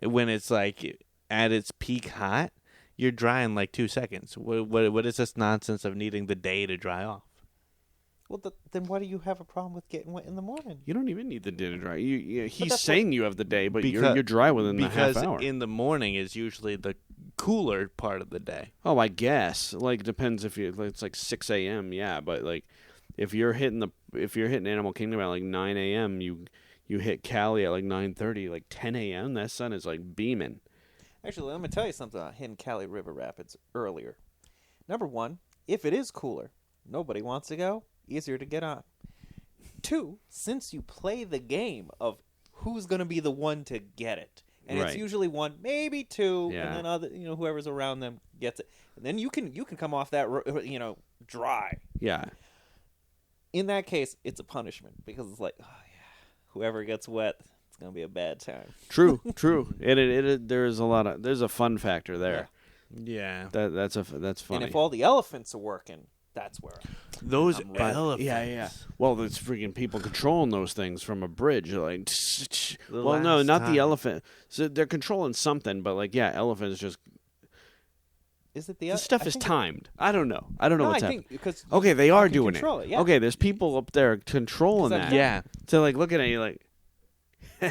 when it's like at its peak hot, you're dry in like 2 seconds. What is this nonsense of needing the day to dry off? Well, then why do you have a problem with getting wet in the morning? You don't even need the day to dry. He's that's saying you have the day, but Because- you're dry within the half Because hour. in the morning is usually the cooler part of the day. Oh, I guess. Like depends if it's like 6 a.m. Yeah, but like if you're hitting Animal Kingdom at like 9 a.m., you hit Cali at like 9:30, like 10 a.m. That sun is like beaming. Actually, let me tell you something about hitting Cali River Rapids earlier. Number one, if it is cooler, nobody wants to go. Easier to get on. 2, since you play the game of who's going to be the one to get it, and it's Right. usually 1, maybe 2, Yeah. and then other, whoever's around them gets it, and then you can come off that, dry. Yeah. In that case, it's a punishment because it's like, oh yeah, whoever gets wet, it's going to be a bad time. True. There's a fun factor there. Yeah. That's funny. And if all the elephants are working, that's where. Those I'm right. elephants. Yeah. Well, there's freaking people controlling those things from a bridge. Like, The well, no, last not time. the elephant. So they're controlling something, but like, yeah, elephants just. Is it the This stuff I is think- timed. I don't know. I don't know No, what's I happening. think because Okay, they are can doing control it. it, yeah. Okay, there's people up there controlling 'Cause I've that. Yeah. So like looking at you like. Oh,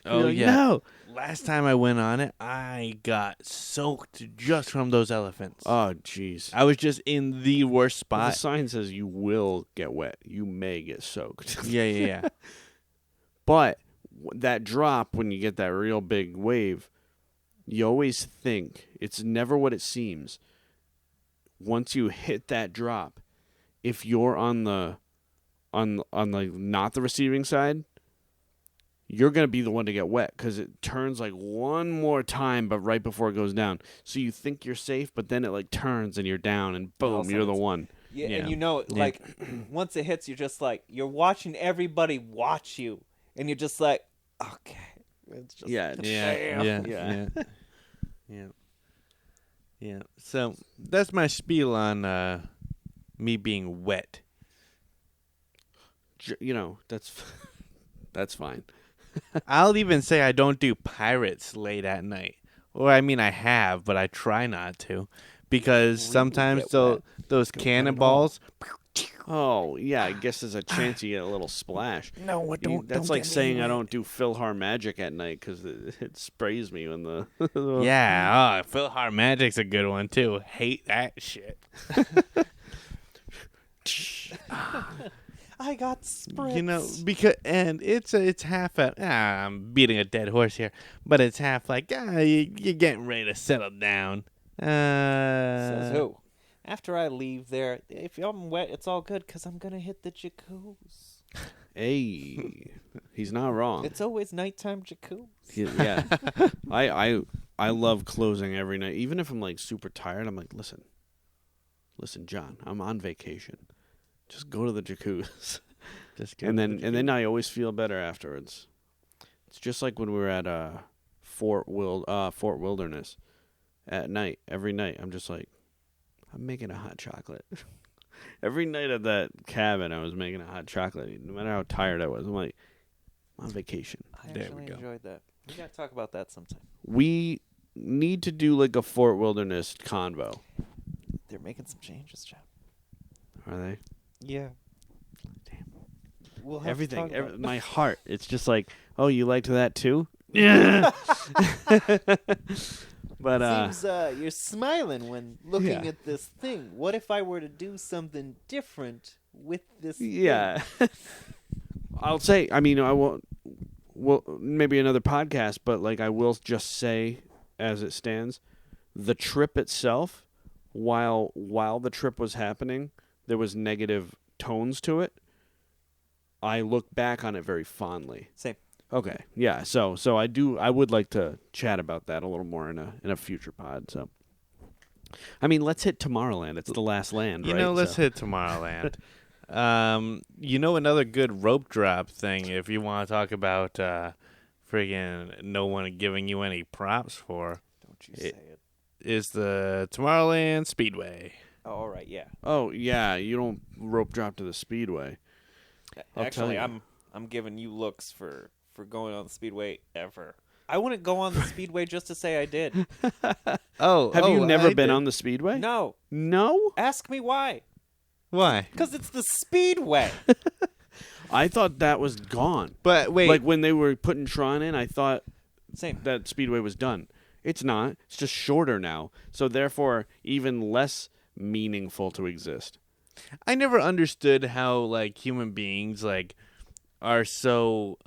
You're like, yeah. No. Last time I went on it, I got soaked just from those elephants. Oh, jeez. I was just in the worst Well, the spot. sign says you will get wet. You may get soaked. Yeah. But that drop, when you get that real big wave, you always think it's never what it seems. Once you hit that drop, if you're on the not the receiving side, you're going to be the one to get wet because it turns like one more time, but right before it goes down. So you think you're safe, but then it like turns and you're down, and boom, Also, you're the it's- one. Yeah, Yeah. and you know, like, once it hits, you're just like, you're watching everybody watch you, and you're just like, okay. It's just, Yeah, Yeah. So that's my spiel on me being wet. That's fine. I'll even say I don't do pirates late at night. Or I mean I have, but I try not to. Because sometimes get wet. those cannonballs. Oh, yeah, I guess there's a chance you get a little splash. No, That's like saying I don't do Philhar Magic at night because it sprays me when the... Yeah, Philhar Magic's a good one too. Hate that shit. I got spritz. You know, because and it's half a I'm beating a dead horse here, but it's half like you're getting ready to settle down. Says who? After I leave there, if I'm wet, it's all good because I'm going to hit the jacuzzi. Hey, he's not wrong. It's always nighttime jacuzzi. Yeah, I love closing every night, even if I'm like super tired. I'm like, listen, John, I'm on vacation. Just go to the jacuzzi, and then I always feel better afterwards. It's just like when we were at Fort Wilderness at night. Every night, I'm just like, I'm making a hot chocolate. Every night at that cabin, I was making a hot chocolate. No matter how tired I was, I'm like, I'm on vacation. I There actually we go. enjoyed that. We got to talk about that sometime. We need to do like a Fort Wilderness convo. They're making some changes, John. Are they? Yeah. Damn. We'll have Everything. To talk about it. My heart. It's just like, oh, you liked that too? Yeah. But Seems you're smiling when looking yeah. at this thing. What if I were to do something different with this yeah. I'll say. I mean, I won't. Well, maybe another podcast, but like I will just say, as it stands, the trip itself, while the trip was happening, there was negative tones to it. I look back on it very fondly. Same. Okay, yeah. So I would like to chat about that a little more in a future pod. So, I mean, let's hit Tomorrowland. It's the last land, You right? know, let's So- hit Tomorrowland. You know, another good rope drop thing, if you want to talk about friggin' no one giving you any props for, Don't you say it. is the Tomorrowland Speedway. Oh, all right, yeah. Oh yeah, you don't rope drop to the speedway. I'll tell Actually, you. I'm giving you looks for going on the speedway ever. I wouldn't go on the speedway just to say I did. Oh, Have you never been on the speedway? No. No? Ask me why. Why? Because it's the speedway. I thought that was gone. But wait, Like when they were putting Tron in, I thought Same. that speedway was done. It's not. It's just shorter now. So therefore, even less meaningful to exist. I never understood how like human beings like are so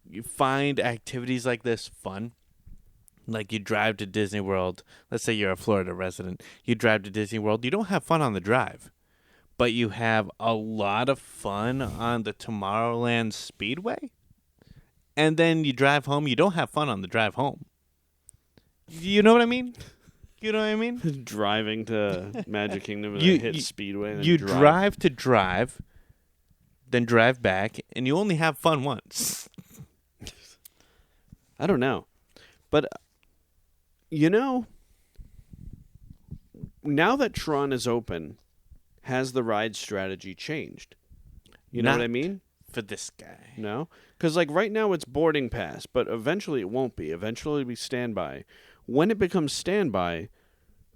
you find activities like this fun. Like you drive to Disney World. Let's say you're a Florida resident. You drive to Disney World. You don't have fun on the drive, but you have a lot of fun on the Tomorrowland Speedway. And then you drive home. You don't have fun on the drive home. You know what I mean? You know what I mean? Driving to Magic Kingdom and You- then hit you- speedway. And then You drive to drive, then drive back, and you only have fun once. I don't know. But, you know, now that Tron is open, has the ride strategy changed? You know what I Not mean? For this guy. No? Because, like, right now it's boarding pass, but eventually it won't be. Eventually it'll be standby. When it becomes standby,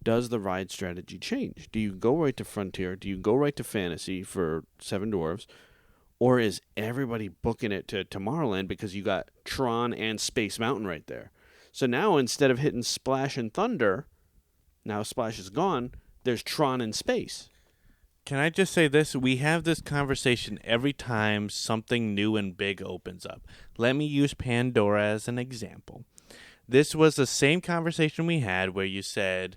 does the ride strategy change? Do you go right to Frontier? Do you go right to Fantasy for Seven Dwarfs? Or is everybody booking it to Tomorrowland because you got Tron and Space Mountain right there? So now instead of hitting Splash and Thunder, now Splash is gone, there's Tron and Space. Can I just say this? We have this conversation every time something new and big opens up. Let me use Pandora as an example. This was the same conversation we had where you said,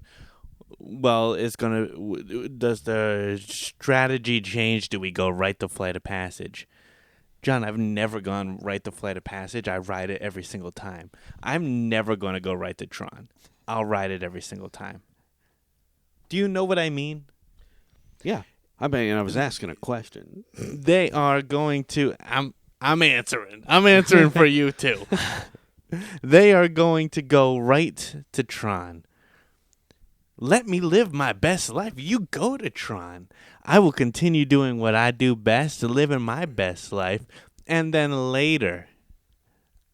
well, does the strategy change? Do we go right to Flight of Passage? John, I've never gone right to Flight of Passage. I ride it every single time. I'm never going to go right to Tron. I'll ride it every single time. Do you know what I mean? Yeah. I mean, I was asking a question. They are going to. I'm answering. I'm answering for you too. They are going to go right to Tron. Let me live my best life. You go to Tron. I will continue doing what I do best, living my best life, and then later,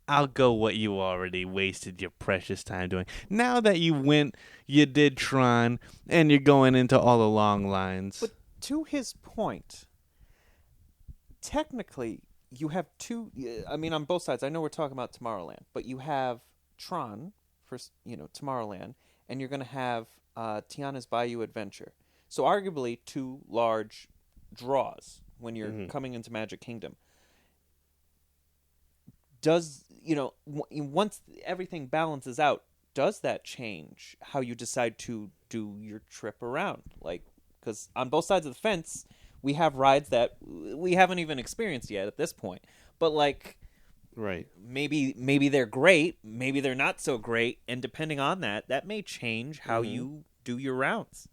I'll go what you already wasted your precious time doing. Now that you went, you did Tron, and you're going into all the long lines. But to his point, technically, you have two. I mean, on both sides. I know we're talking about Tomorrowland, but you have Tron for Tomorrowland, and you're going to have Tiana's Bayou Adventure. So arguably two large draws when you're coming into Magic Kingdom. Does once everything balances out, does that change how you decide to do your trip around? Like, because on both sides of the fence, we have rides that we haven't even experienced yet at this point. But like, right, maybe they're great, maybe they're not so great, and depending on that may change how you do your rounds.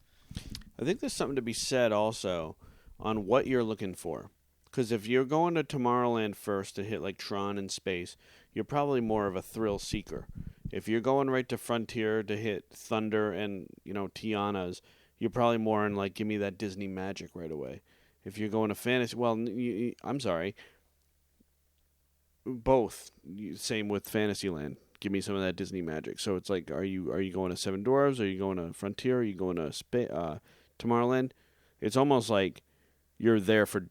I think there's something to be said also on what you're looking for. Because if you're going to Tomorrowland first to hit like Tron and Space, you're probably more of a thrill seeker. If you're going right to Frontier to hit Thunder and, Tiana's, you're probably more in like, give me that Disney magic right away. If you're going to Fantasy, well, I'm sorry. Both. Same with Fantasyland. Give me some of that Disney magic. So it's like, are you going to Seven Dwarfs? Are you going to Frontier? Are you going to Tomorrowland? It's almost like you're there for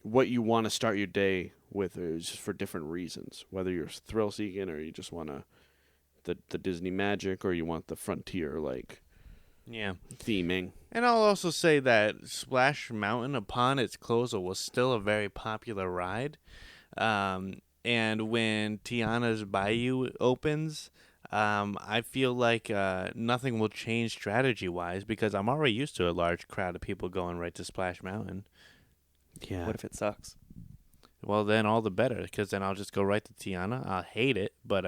what you want to start your day with, is just for different reasons. Whether you're thrill seeking or you just want the Disney magic, or you want the Frontier theming. And I'll also say that Splash Mountain, upon its closure, was still a very popular ride. And when Tiana's Bayou opens, I feel like nothing will change strategy-wise because I'm already used to a large crowd of people going right to Splash Mountain. Yeah. What if it sucks? Well, then all the better, because then I'll just go right to Tiana. I'll hate it, but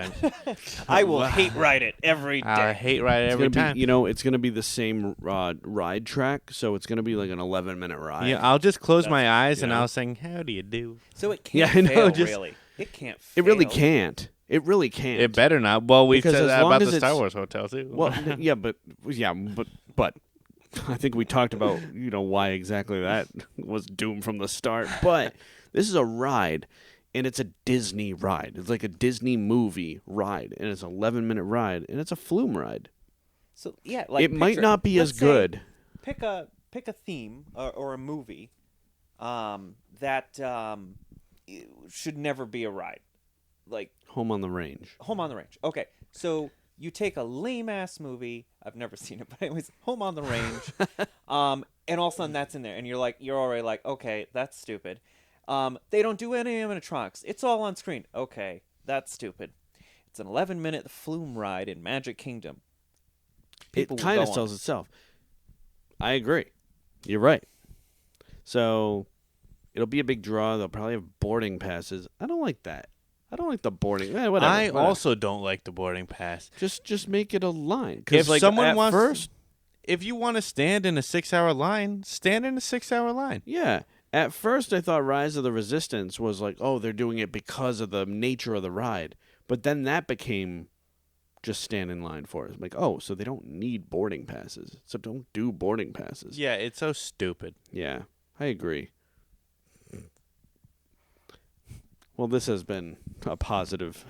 I will hate ride it every day. I hate ride it every time. It's going to be the same ride track, so it's going to be like an 11-minute ride. Yeah, I'll just close my eyes and I'll sing, "How do you do?" So it can't really. It can't fail. It really can't. It really can't. It better not. Well, we Because said as that long about as the Star it's- Wars Hotel, too. Well, but I think we talked about, why exactly that was doomed from the start. But this is a ride, and it's a Disney ride. It's like a Disney movie ride, and it's an 11-minute ride, and it's a flume ride. So yeah, It might not be as good. Pick a theme or a movie that should never be a ride, like Home on the Range. Home on the Range. Okay, so you take a lame ass movie. I've never seen it, but anyways, Home on the Range. And all of a sudden that's in there, and you're already like, okay, that's stupid. They don't do any animatronics. It's all on screen. Okay, that's stupid. It's an 11-minute flume ride in Magic Kingdom. It kind of sells itself. I agree. You're right. So it'll be a big draw. They'll probably have boarding passes. I don't like that. I don't like the boarding. Whatever. I also don't like the boarding pass. Just make it a line. If someone at wants, first, if you want to stand in a 6-hour line, stand in a 6-hour line. yeah. At first, I thought Rise of the Resistance was like, oh, they're doing it because of the nature of the ride. But then that became just stand in line for it. Like, oh, so they don't need boarding passes. So don't do boarding passes. Yeah, it's so stupid. Yeah, I agree. Well, this has been a positive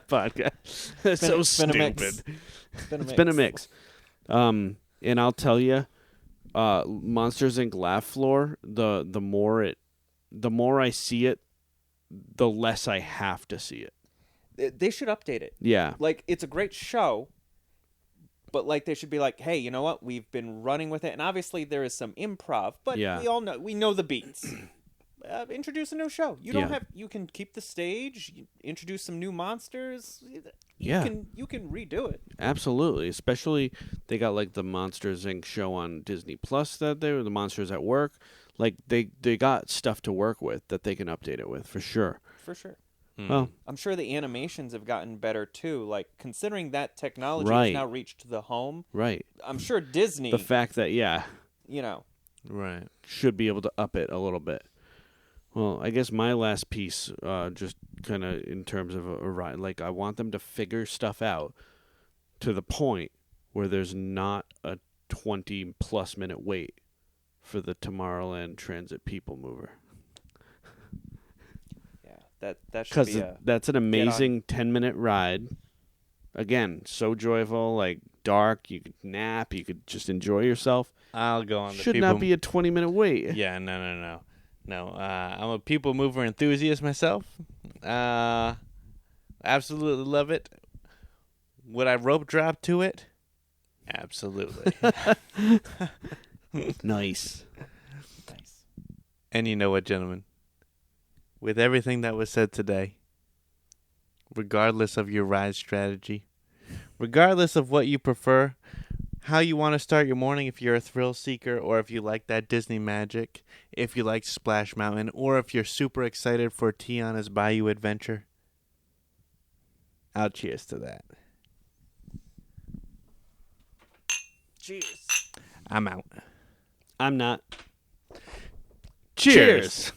podcast. It's so stupid. It's been a mix. And I'll tell you, Monsters Inc. Laugh Floor, the more it the more I see it, the less I have to see it. They should update it. Yeah. Like, it's a great show, but like they should be like, hey, you know what? We've been running with it, and obviously there is some improv, but Yeah. we know the beats. Introduce a new show. You don't Yeah. have. You can keep the stage. Introduce some new monsters. Yeah. You can redo it. Absolutely. Especially they got like the Monsters Inc. show on Disney Plus that they were the Monsters at Work. Like they got stuff to work with that they can update it with for sure. For sure. Well, I'm sure the animations have gotten better too. Like considering that technology Right. has now reached the home. right. I'm sure Disney. The fact that you know. Right. should be able to up it a little bit. Well, I guess my last piece, just kind of in terms of a ride, like I want them to figure stuff out to the point where there's not a 20+ minute wait for the Tomorrowland Transit People Mover. Yeah, that should Because be a. that's an amazing 10-minute ride. Again, so joyful, like dark. You could nap. You could just enjoy yourself. I'll go on the Should people. not be a 20-minute wait. Yeah, no. I'm a people mover enthusiast myself. Absolutely love it. Would I rope drop to it? Absolutely. Nice. Nice. And you know what, gentlemen? With everything that was said today, regardless of your ride strategy, regardless of what you prefer, how you want to start your morning, if you're a thrill seeker or if you like that Disney magic, if you like Splash Mountain, or if you're super excited for Tiana's Bayou Adventure, I'll cheers to that. Cheers. I'm out. I'm not. Cheers.